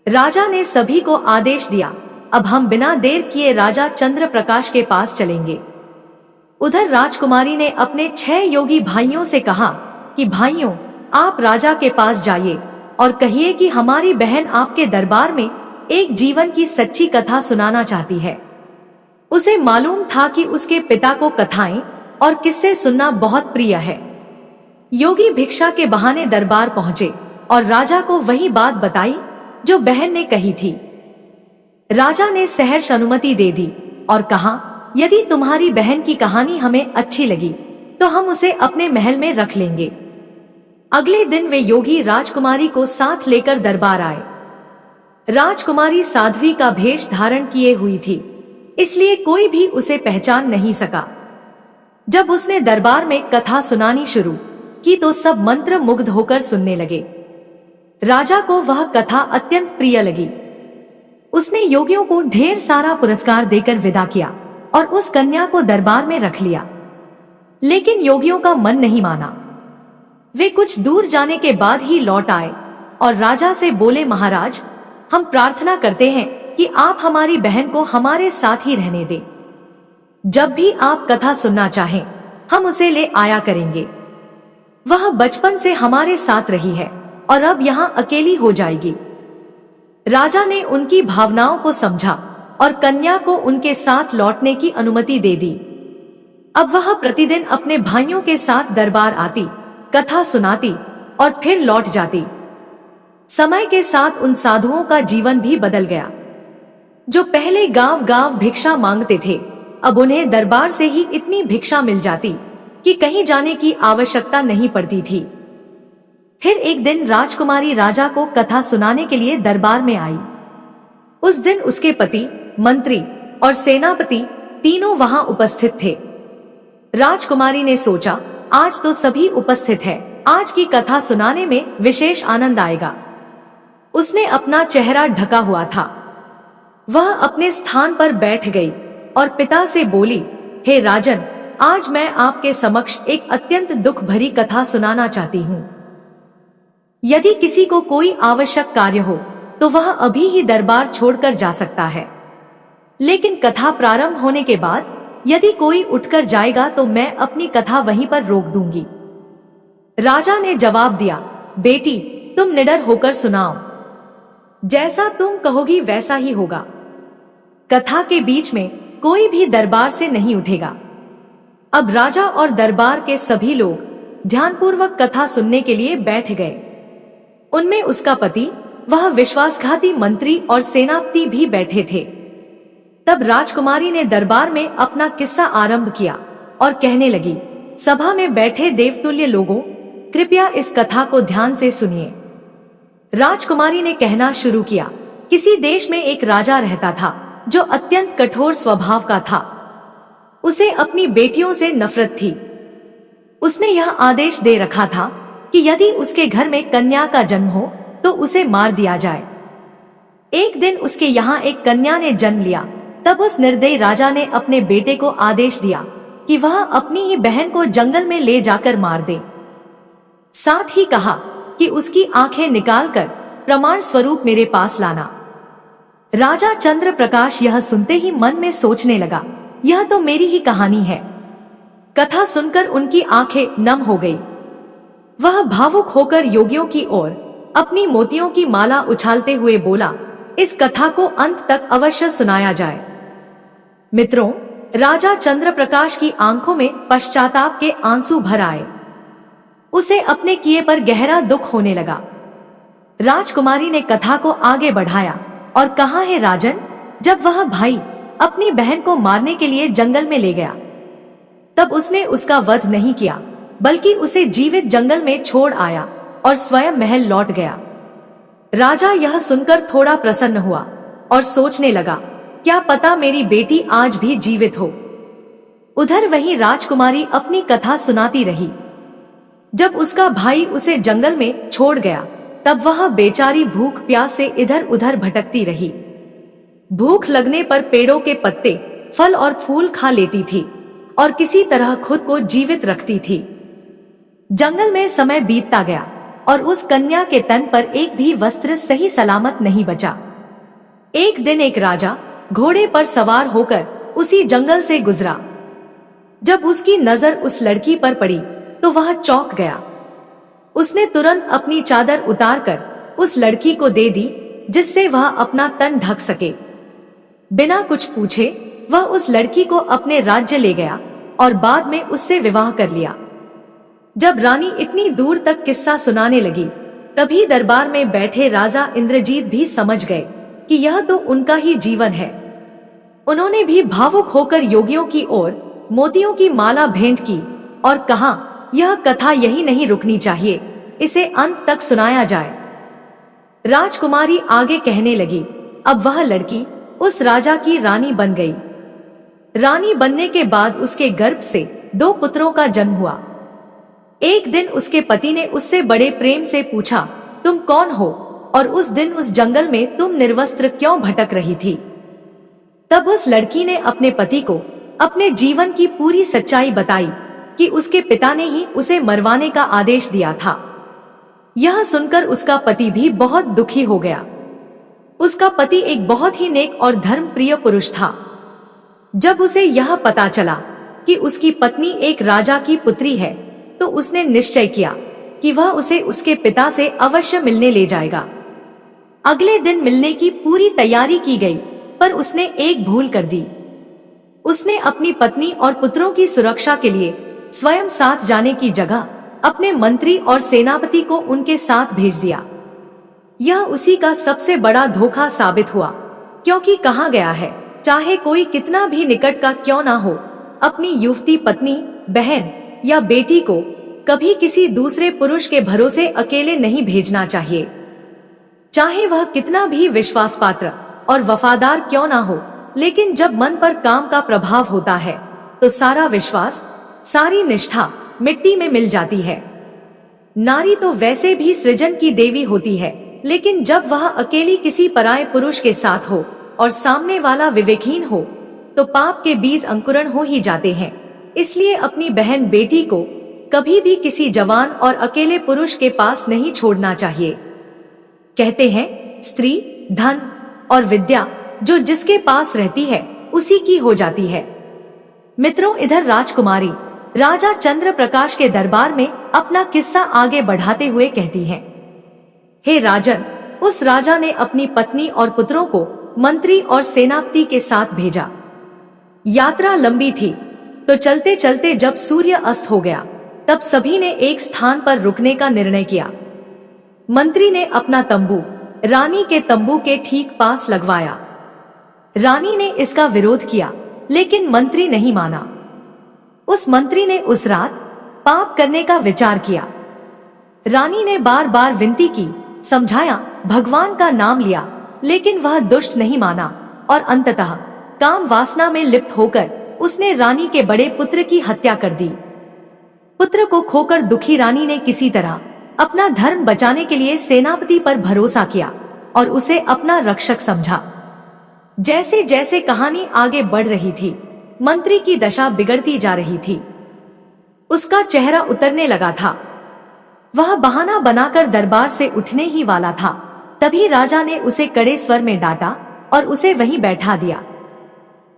राजा ने सभी को आदेश दिया, अब हम बिना देर किए राजा चंद्रप्रकाश के पास चलेंगे। उधर राजकुमारी ने अपने 6 योगी भाइयों से कहा कि भाइयों, आप राजा के पास जाइए और कहिए कि हमारी बहन आपके दरबार में एक जीवन की सच्ची कथा सुनाना चाहती है। उसे मालूम था कि उसके पिता को कथाएं और किस्से सुनना बहुत प्रिय है। योगी भिक्षा के बहाने दरबार पहुंचे और राजा को वही बात बताई जो बहन ने कही थी। राजा ने सहर्ष अनुमति दे दी और कहा, यदि तुम्हारी बहन की कहानी हमें अच्छी लगी तो हम उसे अपने महल में रख लेंगे। अगले दिन वे योगी राजकुमारी को साथ लेकर दरबार आए। राजकुमारी साध्वी का भेष धारण किए हुई थी, इसलिए कोई भी उसे पहचान नहीं सका। जब उसने दरबार में कथा सुनानी शुरू की तो सब मंत्र मुग्ध होकर सुनने लगे। राजा को वह कथा अत्यंत प्रिय लगी। उसने योगियों को ढेर सारा पुरस्कार देकर विदा किया और उस कन्या को दरबार में रख लिया। लेकिन योगियों का मन नहीं माना। वे कुछ दूर जाने के बाद ही लौट आए और राजा से बोले, महाराज, हम प्रार्थना करते हैं कि आप हमारी बहन को हमारे साथ ही रहने दें। जब भी आप कथा सुनना चाहें, हम उसे ले आया करेंगे। वह बचपन से हमारे साथ रही है और अब यहाँ अकेली हो जाएगी। राजा ने उनकी भावनाओं को समझा और कन्या को उनके साथ लौटने की अनुमति दे दी। अब वह प्रतिदिन अपने भाइयों के साथ दरबार आती कथा सुनाती और फिर लौट जाती। समय के साथ उन साधुओं का जीवन भी बदल गया। जो पहले गांव गांव भिक्षा मांगते थे, अब उन्हें दरबार से ही इतनी भिक्षा मिल जाती कि कहीं जाने की आवश्यकता नहीं पड़ती थी। फिर एक दिन राजकुमारी राजा को कथा सुनाने के लिए दरबार में आई। उस दिन उसके पति, मंत्री और सेनापति तीनों वहां उपस्थित थे। राजकुमारी ने सोचा, आज तो सभी उपस्थित हैं, आज की कथा सुनाने में विशेष आनंद आएगा। उसने अपना चेहरा ढका हुआ था। वह अपने स्थान पर बैठ गई और पिता से बोली, हे राजन, आज मैं आपके समक्ष एक अत्यंत दुख भरी कथा सुनाना चाहती हूँ। यदि किसी को कोई आवश्यक कार्य हो तो वह अभी ही दरबार छोड़कर जा सकता है, लेकिन कथा प्रारंभ होने के बाद यदि कोई उठकर जाएगा तो मैं अपनी कथा वहीं पर रोक दूंगी। राजा ने जवाब दिया, बेटी, तुम निडर होकर सुनाओ, जैसा तुम कहोगी वैसा ही होगा। कथा के बीच में कोई भी दरबार से नहीं उठेगा। अब राजा और दरबार के सभी लोग ध्यानपूर्वक कथा सुनने के लिए बैठ गए। उनमें उसका पति, वह विश्वासघाती मंत्री और सेनापति भी बैठे थे। तब राजकुमारी ने दरबार में अपना किस्सा आरंभ किया और कहने लगी, सभा में बैठे देवतुल्य लोगों, कृपया इस कथा को ध्यान से सुनिए। राजकुमारी ने कहना शुरू किया, किसी देश में एक राजा रहता था जो अत्यंत कठोर स्वभाव का था। उसे अपनी बेटियों से नफरत थी। उसने यह आदेश दे रखा था कि यदि उसके घर में कन्या का जन्म हो तो उसे मार दिया जाए। एक दिन उसके यहाँ एक कन्या ने जन्म लिया। तब उस निर्दयी राजा ने अपने बेटे को आदेश दिया कि वह अपनी ही बहन को जंगल में ले जाकर मार दे। साथ ही कहा कि उसकी आंखें निकालकर प्रमाण स्वरूप मेरे पास लाना। राजा चंद्र प्रकाश यह सुनते ही मन में सोचने लगा, यह तो मेरी ही कहानी है। कथा सुनकर उनकी आंखें नम हो गई। वह भावुक होकर योगियों की ओर अपनी मोतियों की माला उछालते हुए बोला, इस कथा को अंत तक अवश्य सुनाया जाए। मित्रों, राजा चंद्र प्रकाश की आंखों में पश्चाताप के आंसू भर आए। उसे अपने किए पर गहरा दुख होने लगा। राजकुमारी ने कथा को आगे बढ़ाया और कहा, है राजन, जब वह भाई अपनी बहन को मारने के लिए जंगल में ले गया तब उसने उसका वध नहीं किया, बल्कि उसे जीवित जंगल में छोड़ आया और स्वयं महल लौट गया। राजा यह सुनकर थोड़ा प्रसन्न हुआ और सोचने लगा, क्या पता मेरी बेटी आज भी जीवित हो। उधर वहीं राजकुमारी अपनी कथा सुनाती रही। जब उसका भाई उसे जंगल में छोड़ गया तब वह बेचारी भूख प्यास से इधर उधर भटकती रही। भूख लगने पर पेड़ों के पत्ते, फल और फूल खा लेती थी और किसी तरह खुद को जीवित रखती थी। जंगल में समय बीतता गया और उस कन्या के तन पर एक भी वस्त्र सही सलामत नहीं बचा। एक दिन एक राजा घोड़े पर सवार होकर उसी जंगल से गुजरा। जब उसकी नजर उस लड़की पर पड़ी तो वह चौंक गया। उसने तुरंत अपनी चादर उतारकर उस लड़की को दे दी, जिससे वह अपना तन ढक सके। बिना कुछ पूछे वह उस लड़की को अपने राज्य ले गया और बाद में उससे विवाह कर लिया। जब रानी इतनी दूर तक किस्सा सुनाने लगी, तभी दरबार में बैठे राजा इंद्रजीत भी समझ गए कि यह तो उनका ही जीवन है। उन्होंने भी भावुक होकर योगियों की ओर मोतियों की माला भेंट की और कहा, यह कथा यही नहीं रुकनी चाहिए, इसे अंत तक सुनाया जाए। राजकुमारी आगे कहने लगी, अब वह लड़की उस राजा की रानी बन गई। रानी बनने के बाद उसके गर्भ से 2 पुत्रों का जन्म हुआ। एक दिन उसके पति ने उससे बड़े प्रेम से पूछा, तुम कौन हो और उस दिन उस जंगल में तुम निर्वस्त्र क्यों भटक रही थी? तब उस लड़की ने अपने पति को अपने जीवन की पूरी सच्चाई बताई कि उसके पिता ने ही उसे मरवाने का आदेश दिया था। यह सुनकर उसका पति भी बहुत दुखी हो गया। उसका पति एक बहुत ही नेक और धर्मप्रिय पुरुष था। जब उसे यह पता चला कि उसकी पत्नी एक राजा की पुत्री है, तो उसने निश्चय किया कि वह उसे उसके पिता से अवश्य मिलने ले जाएगा। अगले दिन मिलने की पूरी तैयारी की गई, पर उसने एक भूल कर दी। उसने अपनी पत्नी और पुत्रों की सुरक्षा के लिए स्वयं साथ जाने की जगह अपने मंत्री और सेनापति को उनके साथ भेज दिया। यह उसी का सबसे बड़ा धोखा साबित हुआ, क्योंकि कहा गया है, चाहे कोई कितना भी निकट का क्यों ना हो, अपनी युवती पत्नी, बहन या बेटी को कभी किसी दूसरे पुरुष के भरोसे अकेले नहीं भेजना चाहिए। चाहे वह कितना भी विश्वास पात्र और वफादार क्यों ना हो, लेकिन जब मन पर काम का प्रभाव होता है तो सारा विश्वास, सारी निष्ठा मिट्टी में मिल जाती है। नारी तो वैसे भी सृजन की देवी होती है, लेकिन जब वह अकेली किसी पराये पुरुष के साथ हो और सामने वाला विवेकहीन हो तो पाप के बीज अंकुरण हो ही जाते हैं। इसलिए अपनी बहन बेटी को कभी भी किसी जवान और अकेले पुरुष के पास नहीं छोड़ना चाहिए। कहते हैं, स्त्री, धन और विद्या जो जिसके पास रहती है उसी की हो जाती है। मित्रों, इधर राजकुमारी राजा चंद्र प्रकाश के दरबार में अपना किस्सा आगे बढ़ाते हुए कहती हैं, हे राजन, उस राजा ने अपनी पत्नी और पुत्रों को मंत्री और सेनापति के साथ भेजा। यात्रा लंबी थी, तो चलते चलते जब सूर्य अस्त हो गया तब सभी ने एक स्थान पर रुकने का निर्णय किया। मंत्री ने अपना तंबू रानी के तंबू के ठीक पास लगवाया। रानी ने इसका विरोध किया, लेकिन मंत्री नहीं माना। उस मंत्री ने उस रात पाप करने का विचार किया। रानी ने बार बार विनती की, समझाया, भगवान का नाम लिया, लेकिन वह दुष्ट नहीं माना और अंततः काम वासना में लिप्त होकर उसने रानी के बड़े पुत्र की हत्या कर दी। पुत्र को खोकर दुखी रानी ने किसी तरह अपना धर्म बचाने के लिए सेनापति पर भरोसा किया और उसे अपना रक्षक समझा। जैसे जैसे कहानी आगे बढ़ रही थी, मंत्री की दशा बिगड़ती जा रही थी। उसका चेहरा उतरने लगा था। वह बहाना बनाकर दरबार से उठने ही वाला था, तभी राजा ने उसे कड़े स्वर में डांटा और उसे वहीं बैठा दिया।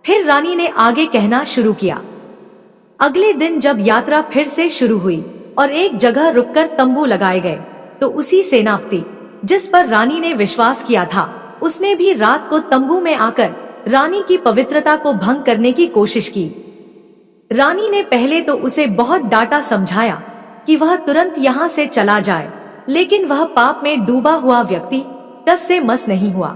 फिर रानी ने आगे कहना शुरू किया। अगले दिन जब यात्रा फिर से शुरू हुई और एक जगह रुककर तंबू लगाए गए, तो उसी सेनापति जिस पर रानी ने विश्वास किया था, उसने भी रात को तंबू में आकर रानी की पवित्रता को भंग करने की कोशिश की। रानी ने पहले तो उसे बहुत डांटा, समझाया कि वह तुरंत यहाँ से चला जाए, लेकिन वह पाप में डूबा हुआ व्यक्ति टस से मस नहीं हुआ।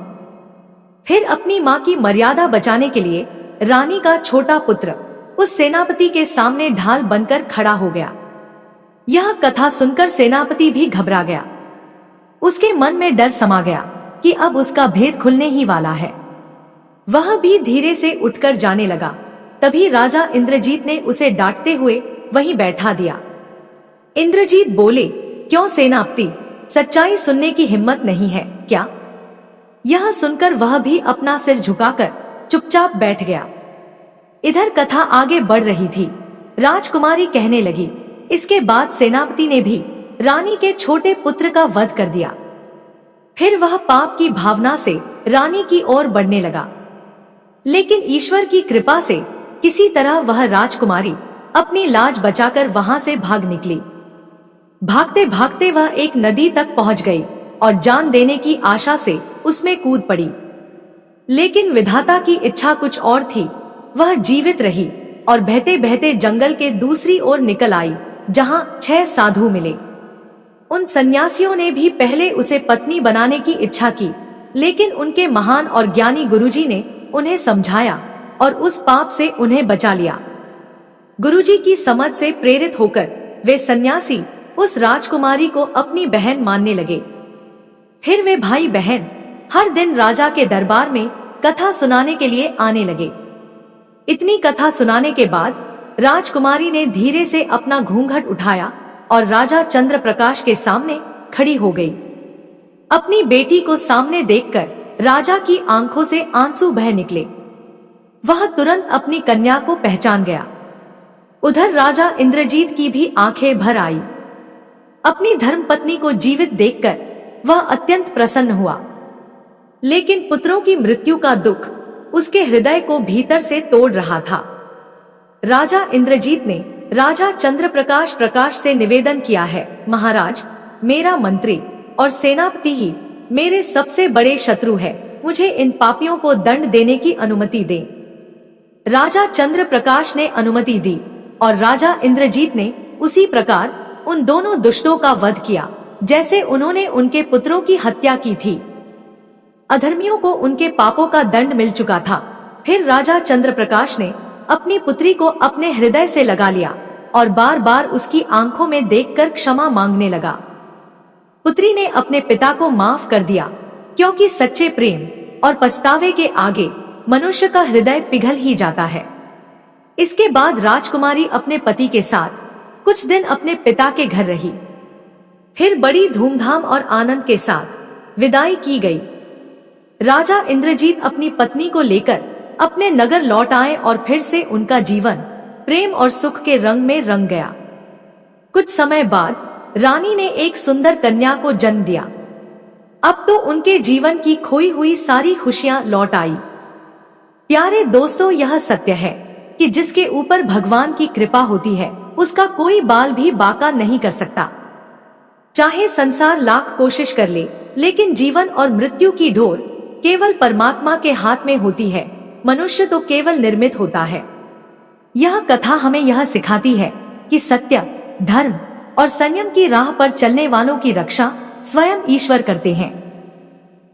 फिर अपनी माँ की मर्यादा बचाने के लिए रानी का छोटा पुत्र उस सेनापति के सामने ढाल बनकर खड़ा हो गया। यह कथा सुनकर सेनापति भी घबरा गया। उसके मन में डर समा गया कि अब उसका भेद खुलने ही वाला है। वह भी धीरे से उठकर जाने लगा। तभी राजा इंद्रजीत ने उसे डांटते हुए वहीं बैठा दिया। इंद्रजीत बोले, क्यों सेनापति, सच्चाई सुनने की हिम्मत नहीं है क्या? यह सुनकर वह भी अपना सिर झुकाकर चुपचाप बैठ गया। इधर कथा आगे बढ़ रही थी। राजकुमारी कहने लगी, इसके बाद सेनापति ने भी रानी के छोटे पुत्र का वध कर दिया। फिर वह पाप की भावना से रानी की ओर बढ़ने लगा, लेकिन ईश्वर की कृपा से किसी तरह वह राजकुमारी अपनी लाज बचाकर वहां से भाग निकली। भागते भागते वह एक नदी तक पहुंच गई और जान देने की आशा से उसमें कूद पड़ी। लेकिन विधाता की इच्छा कुछ और थी। वह जीवित रही और बहते बहते जंगल के दूसरी ओर निकल आई, जहां 6 साधु मिले। उन सन्यासियों ने भी पहले उसे पत्नी बनाने की इच्छा की, लेकिन उनके महान और ज्ञानी गुरुजी ने उन्हें समझाया और उस पाप से उन्हें बचा लिया। गुरुजी की समझ से प्रेरित होकर वे सन्यासी उस राजकुमारी को अपनी बहन मानने लगे। फिर वे भाई बहन हर दिन राजा के दरबार में कथा सुनाने के लिए आने लगे। इतनी कथा सुनाने के बाद राजकुमारी ने धीरे से अपना घूंघट उठाया और राजा चंद्र प्रकाश के सामने खड़ी हो गई। अपनी बेटी को सामने देखकर राजा की आंखों से आंसू बह निकले। वह तुरंत अपनी कन्या को पहचान गया। उधर राजा इंद्रजीत की भी आंखें भर आई। अपनी धर्मपत्नी को जीवित देखकर वह अत्यंत प्रसन्न हुआ, लेकिन पुत्रों की मृत्यु का दुख उसके हृदय को भीतर से तोड़ रहा था। राजा इंद्रजीत ने राजा चंद्र प्रकाश से निवेदन किया है, महाराज, मेरा मंत्री और सेनापति ही मेरे सबसे बड़े शत्रु है। मुझे इन पापियों को दंड देने की अनुमति दें। राजा चंद्र प्रकाश ने अनुमति दी और राजा इंद्रजीत ने उसी प्रकार उन दोनों दुष्टों का वध किया जैसे उन्होंने उनके पुत्रों की हत्या की थी। अधर्मियों को उनके पापों का दंड मिल चुका था। फिर राजा चंद्रप्रकाश ने अपनी पुत्री को अपने हृदय से लगा लिया और बार बार उसकी आंखों में देखकर क्षमा मांगने लगा। पुत्री ने अपने पिता को माफ कर दिया, क्योंकि सच्चे प्रेम और पछतावे के आगे मनुष्य का हृदय पिघल ही जाता है। इसके बाद राजकुमारी अपने पति के साथ कुछ दिन अपने पिता के घर रही। फिर बड़ी धूमधाम और आनंद के साथ विदाई की गई। राजा इंद्रजीत अपनी पत्नी को लेकर अपने नगर लौट आए और फिर से उनका जीवन प्रेम और सुख के रंग में रंग गया। कुछ समय बाद रानी ने एक सुंदर कन्या को जन्म दिया। अब तो उनके जीवन की खोई हुई सारी खुशियां लौट आई। प्यारे दोस्तों, यह सत्य है कि जिसके ऊपर भगवान की कृपा होती है उसका कोई बाल भी बांका नहीं कर सकता। चाहे संसार लाख कोशिश कर ले, लेकिन जीवन और मृत्यु की डोर केवल परमात्मा के हाथ में होती है। मनुष्य तो केवल निर्मित होता है। यह कथा हमें यह सिखाती है कि सत्य, धर्म और संयम की राह पर चलने वालों की रक्षा स्वयं ईश्वर करते हैं।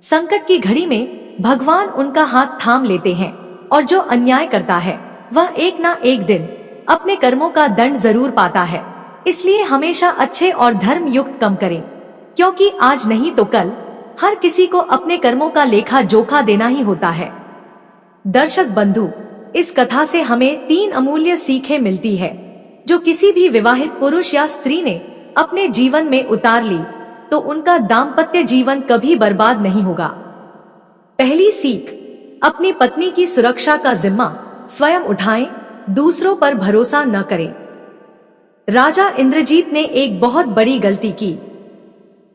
संकट की घड़ी में भगवान उनका हाथ थाम लेते हैं और जो अन्याय करता है वह एक ना एक दिन अपने कर्मों का दंड जरूर पाता है। इसलिए हमेशा अच्छे और धर्म युक्त काम करें, क्योंकि आज नहीं तो कल हर किसी को अपने कर्मों का लेखा जोखा देना ही होता है। दर्शक बंधु, इस कथा से हमें 3 अमूल्य सीखें मिलती है जो किसी भी विवाहित पुरुष या स्त्री ने अपने जीवन में उतार ली तो उनका दाम्पत्य जीवन कभी बर्बाद नहीं होगा। पहली सीख, अपनी पत्नी की सुरक्षा का जिम्मा स्वयं उठाएं, दूसरों पर भरोसा न करें। राजा इंद्रजीत ने एक बहुत बड़ी गलती की।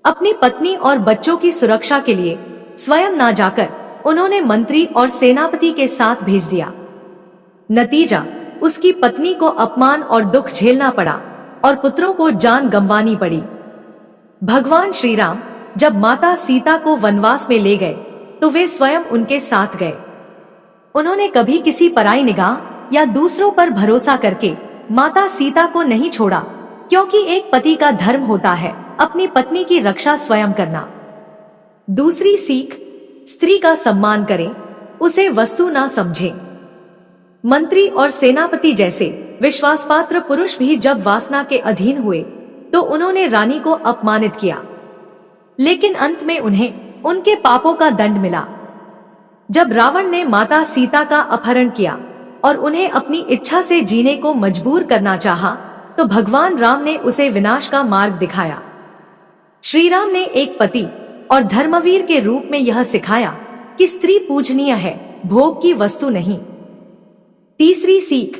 अपनी पत्नी और बच्चों की सुरक्षा के लिए स्वयं ना जाकर उन्होंने मंत्री और सेनापति के साथ भेज दिया। नतीजा, उसकी पत्नी को अपमान और दुख झेलना पड़ा और पुत्रों को जान गंवानी पड़ी। भगवान श्री राम जब माता सीता को वनवास में ले गए तो वे स्वयं उनके साथ गए। उन्होंने कभी किसी पराई निगाह या दूसरों पर भरोसा करके माता सीता को नहीं छोड़ा, क्योंकि एक पति का धर्म होता है अपनी पत्नी की रक्षा स्वयं करना। दूसरी सीख, स्त्री का सम्मान करें, उसे वस्तु ना समझें। मंत्री और सेनापति जैसे विश्वासपात्र पुरुष भी जब वासना के अधीन हुए तो उन्होंने रानी को अपमानित किया, लेकिन अंत में उन्हें उनके पापों का दंड मिला। जब रावण ने माता सीता का अपहरण किया और उन्हें अपनी इच्छा से जीने को मजबूर करना चाहा, तो भगवान राम ने उसे विनाश का मार्ग दिखाया। श्री राम ने एक पति और धर्मवीर के रूप में यह सिखाया कि स्त्री पूजनीय है, भोग की वस्तु नहीं। तीसरी सीख,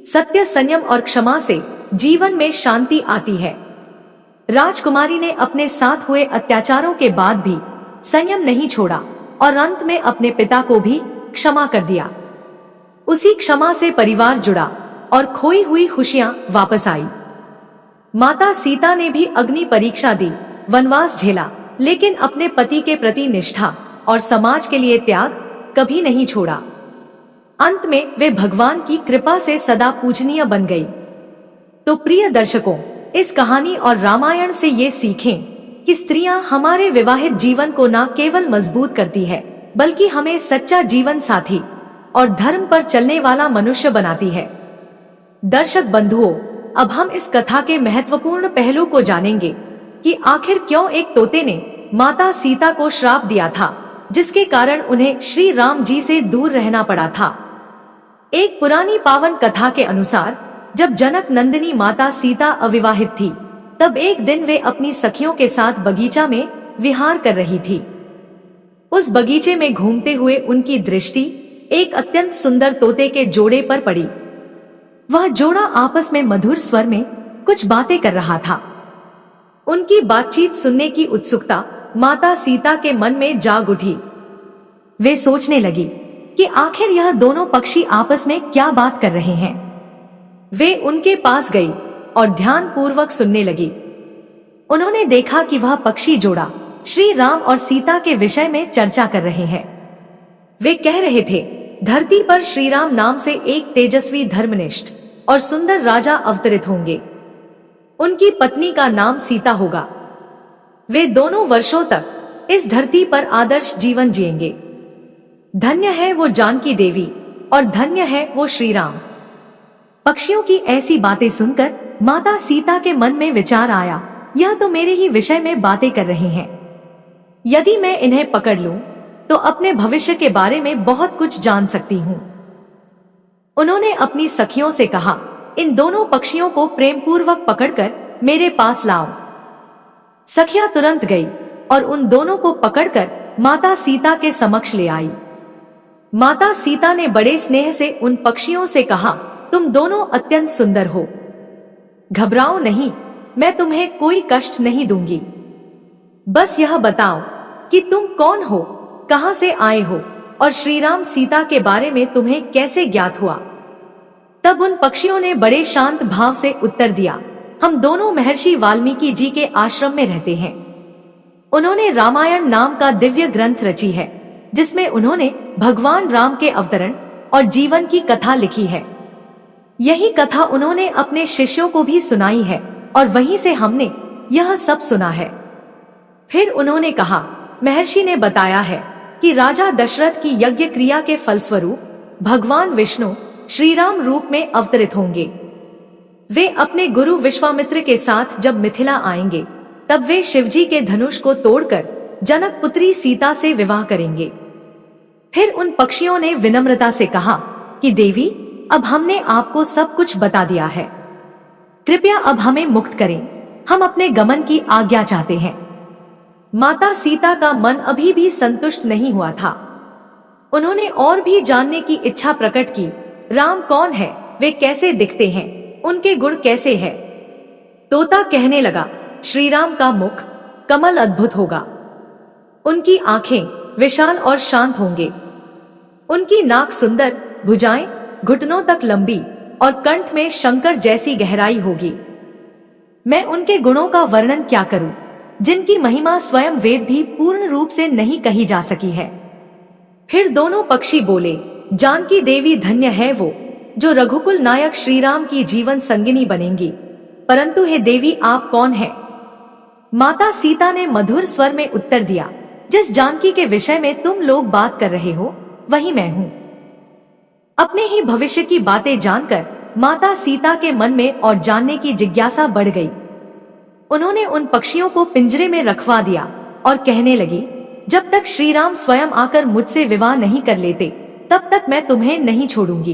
सत्य, संयम और क्षमा से जीवन में शांति आती है। राजकुमारी ने अपने साथ हुए अत्याचारों के बाद भी संयम नहीं छोड़ा और अंत में अपने पिता को भी क्षमा कर दिया। उसी क्षमा से परिवार जुड़ा और खोई हुई खुशियां वापस आई। माता सीता ने भी अग्नि परीक्षा दी, वनवास झेला, लेकिन अपने पति के प्रति निष्ठा और समाज के लिए त्याग कभी नहीं छोड़ा। अंत में वे भगवान की कृपा से सदा पूजनीय बन गई। तो प्रिय दर्शकों, इस कहानी और रामायण से ये सीखें कि स्त्रियां हमारे विवाहित जीवन को न केवल मजबूत करती है, बल्कि हमें सच्चा जीवन साथी और धर्म पर चलने वाला मनुष्य बनाती है। दर्शक बंधुओं, अब हम इस कथा के महत्वपूर्ण पहलू को जानेंगे कि आखिर क्यों एक तोते ने माता सीता को श्राप दिया था, जिसके कारण उन्हें श्री राम जी से दूर रहना पड़ा था। एक पुरानी पावन कथा के अनुसार जब जनक नंदिनी माता सीता अविवाहित थी, तब एक दिन वे अपनी सखियों के साथ बगीचा में विहार कर रही थी। उस बगीचे में घूमते हुए उनकी दृष्टि एक अत्यंत सुंदर तोते के जोड़े पर पड़ी। वह जोड़ा आपस में मधुर स्वर में कुछ बातें कर रहा था। उनकी बातचीत सुनने की उत्सुकता माता सीता के मन में जाग उठी। वे सोचने लगी कि आखिर यह दोनों पक्षी आपस में क्या बात कर रहे हैं। वे उनके पास गई और ध्यान पूर्वक सुनने लगी। उन्होंने देखा कि वह पक्षी जोड़ा श्री राम और सीता के विषय में चर्चा कर रहे हैं। वे कह रहे थे, धरती पर श्री राम नाम से एक तेजस्वी, धर्मनिष्ठ और सुंदर राजा अवतरित होंगे। उनकी पत्नी का नाम सीता होगा। वे दोनों वर्षों तक इस धरती पर आदर्श जीवन जिएंगे। धन्य है वो जानकी देवी और धन्य है वो श्री राम। पक्षियों की ऐसी बातें सुनकर माता सीता के मन में विचार आया, यह तो मेरे ही विषय में बातें कर रहे हैं। यदि मैं इन्हें पकड़ लूं, तो अपने भविष्य के बारे में बहुत कुछ जान सकती हूं। उन्होंने अपनी सखियों से कहा, इन दोनों पक्षियों को प्रेम पूर्वक पकड़कर मेरे पास लाओ। सखियां तुरंत गई और उन दोनों को पकड़कर माता सीता के समक्ष ले आई। माता सीता ने बड़े स्नेह से उन पक्षियों से कहा, तुम दोनों अत्यंत सुंदर हो, घबराओ नहीं, मैं तुम्हें कोई कष्ट नहीं दूंगी। बस यह बताओ कि तुम कौन हो, कहां से आए हो और श्री राम सीता के बारे में तुम्हें कैसे ज्ञात हुआ। तब उन पक्षियों ने बड़े शांत भाव से उत्तर दिया, हम दोनों महर्षि वाल्मीकि जी के आश्रम में रहते हैं। उन्होंने रामायण नाम का दिव्य ग्रंथ रची है, जिसमें उन्होंने भगवान राम के अवतरण और जीवन की कथा लिखी है। यही कथा उन्होंने अपने शिष्यों को भी सुनाई है और वहीं से हमने यह सब सुना है। फिर उन्होंने कहा, महर्षि ने बताया है कि राजा दशरथ की यज्ञ क्रिया के फलस्वरूप भगवान विष्णु श्री राम रूप में अवतरित होंगे। वे अपने गुरु विश्वामित्र के साथ जब मिथिला आएंगे, तब वे शिवजी के धनुष को तोड़कर जनक पुत्री सीता से विवाह करेंगे। फिर उन पक्षियों ने विनम्रता से कहा कि देवी, अब हमने आपको सब कुछ बता दिया है, कृपया अब हमें मुक्त करें, हम अपने गमन की आज्ञा चाहते हैं। माता सीता का मन अभी भी संतुष्ट नहीं हुआ था। उन्होंने और भी जानने की इच्छा प्रकट की। राम कौन है, वे कैसे दिखते हैं, उनके गुण कैसे हैं। तोता कहने लगा, श्री राम का मुख कमल अद्भुत होगा, उनकी आंखें विशाल और शांत होंगे, उनकी नाक सुंदर, भुजाएं घुटनों तक लंबी और कंठ में शंकर जैसी गहराई होगी। मैं उनके गुणों का वर्णन क्या करूं, जिनकी महिमा स्वयं वेद भी पूर्ण रूप से नहीं कही जा सकी है। फिर दोनों पक्षी बोले, जानकी देवी धन्य है वो जो रघुकुल नायक श्री राम की जीवन संगिनी बनेंगी। परंतु हे देवी, आप कौन हैं? माता सीता ने मधुर स्वर में उत्तर दिया, जिस जानकी के विषय में तुम लोग बात कर रहे हो, वही मैं हूँ। अपने ही भविष्य की बातें जानकर माता सीता के मन में और जानने की जिज्ञासा बढ़ गई। उन्होंने उन पक्षियों को पिंजरे में रखवा दिया और कहने लगी, जब तक श्री राम स्वयं आकर मुझसे विवाह नहीं कर लेते, तब तक मैं तुम्हें नहीं छोड़ूंगी।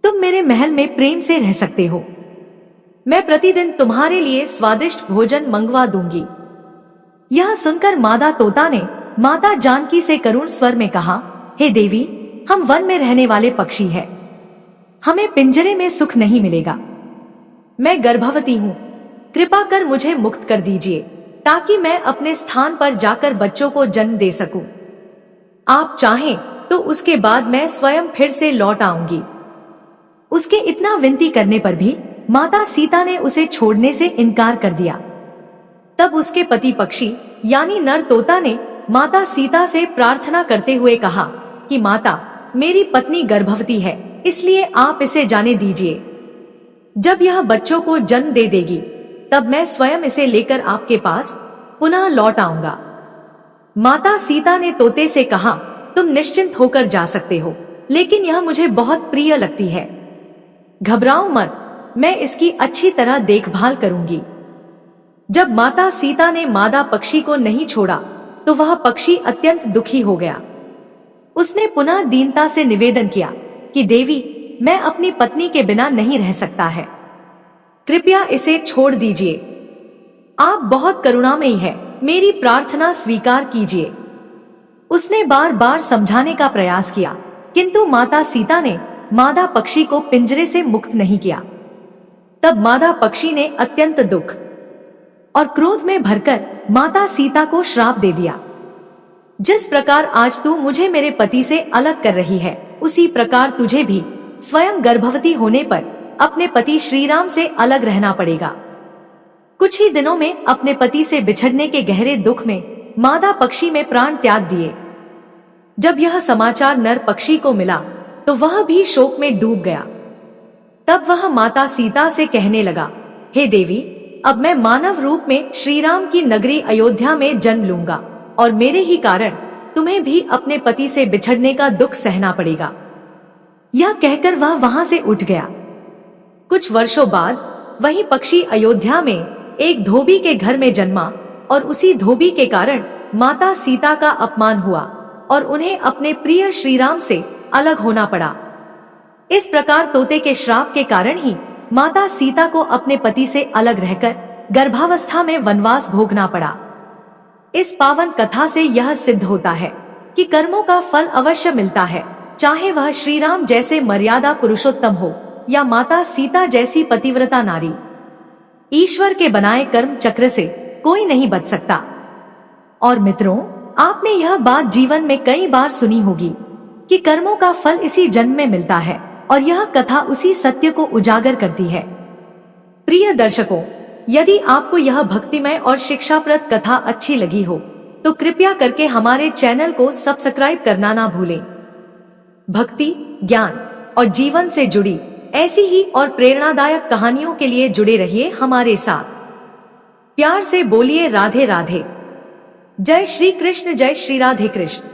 तुम मेरे महल में प्रेम से रह सकते हो। मैं प्रतिदिन तुम्हारे लिए स्वादिष्ट भोजन मंगवा दूंगी। यह सुनकर मादा तोता ने माता जानकी से करुण स्वर में कहा, हे देवी, हम वन में रहने वाले पक्षी हैं, हमें पिंजरे में सुख नहीं मिलेगा। मैं गर्भवती हूँ, कृपा कर मुझे मुक्त कर दीजिए, ताकि मैं अपने स्थान पर जाकर बच्चों को जन्म दे सकूं। आप चाहें तो उसके बाद मैं स्वयं फिर से लौट आऊंगी। उसके इतना विनती करने पर भी माता सीता ने उसे छोड़ने से इनकार कर दिया। तब उसके पति पक्षी यानी नर तोता ने माता सीता से प्रार्थना करते हुए कहा कि माता, मेरी पत्नी गर्भवती है, इसलिए आप इसे जाने दीजिए। जब यह बच्चों को जन्म दे देगी, तब मैं स्वयं इसे लेकर आपके पास पुनः लौट आऊंगा। माता सीता ने तोते से कहा, तुम निश्चिंत होकर जा सकते हो, लेकिन यह मुझे बहुत प्रिय लगती है। घबराओ मत, मैं इसकी अच्छी तरह देखभाल करूंगी। जब माता सीता ने मादा पक्षी को नहीं छोड़ा, तो वह पक्षी अत्यंत दुखी हो गया। उसने पुनः दीनता से निवेदन किया कि देवी, मैं अपनी पत्नी के बिना नहीं रह सकता है, कृपया इसे छोड़ दीजिए। आप बहुत करुणामयी है, मेरी प्रार्थना स्वीकार कीजिए। उसने बार बार समझाने का प्रयास किया, किंतु माता सीता ने मादा पक्षी को पिंजरे से मुक्त नहीं किया। तब मादा पक्षी ने अत्यंत दुख और क्रोध में भरकर माता सीता को श्राप दे दिया। जिस प्रकार आज तू मुझे मेरे पति से अलग कर रही है, उसी प्रकार तुझे भी स्वयं गर्भवती होने पर अपने पति श्री राम से अलग रहना पड़ेगा। कुछ ही दिनों में अपने पति से बिछड़ने के गहरे दुख में मादा पक्षी में प्राण त्याग दिए। जब यह समाचार नर पक्षी को मिला, तो वह भी शोक में डूब गया। तब वह माता सीता से कहने लगा हे देवी, अब मैं मानव रूप में श्री राम की नगरी अयोध्या में जन्म लूंगा और मेरे ही कारण तुम्हें भी अपने पति से बिछड़ने का दुख सहना पड़ेगा। यह कहकर वह वहां से उठ गया। कुछ वर्षों बाद वही पक्षी अयोध्या में एक धोबी के घर में जन्मा और उसी धोबी के कारण माता सीता का अपमान हुआ और उन्हें अपने प्रिय श्री राम से अलग होना पड़ा। इस प्रकार तोते के श्राप के कारण ही माता सीता को अपने पति से अलग रहकर गर्भावस्था में वनवास भोगना पड़ा। इस पावन कथा से यह सिद्ध होता है कि कर्मों का फल अवश्य मिलता है, चाहे वह श्री राम जैसे मर्यादा पुरुषोत्तम हो या माता सीता जैसी पतिव्रता नारी। ईश्वर के बनाए कर्म चक्र से कोई नहीं बच सकता। और मित्रों, आपने यह बात जीवन में कई बार सुनी होगी कि कर्मों का फल इसी जन्म में मिलता है और यह कथा उसी सत्य को उजागर करती है। प्रिय दर्शकों, यदि आपको यह भक्तिमय और शिक्षाप्रद कथा अच्छी लगी हो तो कृपया करके हमारे चैनल को सब्सक्राइब करना ना भूलें। भक्ति, ज्ञान और जीवन से जुड़ी ऐसी ही और प्रेरणादायक कहानियों के लिए जुड़े रहिए हमारे साथ। प्यार से बोलिए राधे राधे। जय श्री कृष्ण, जय श्री राधे कृष्ण।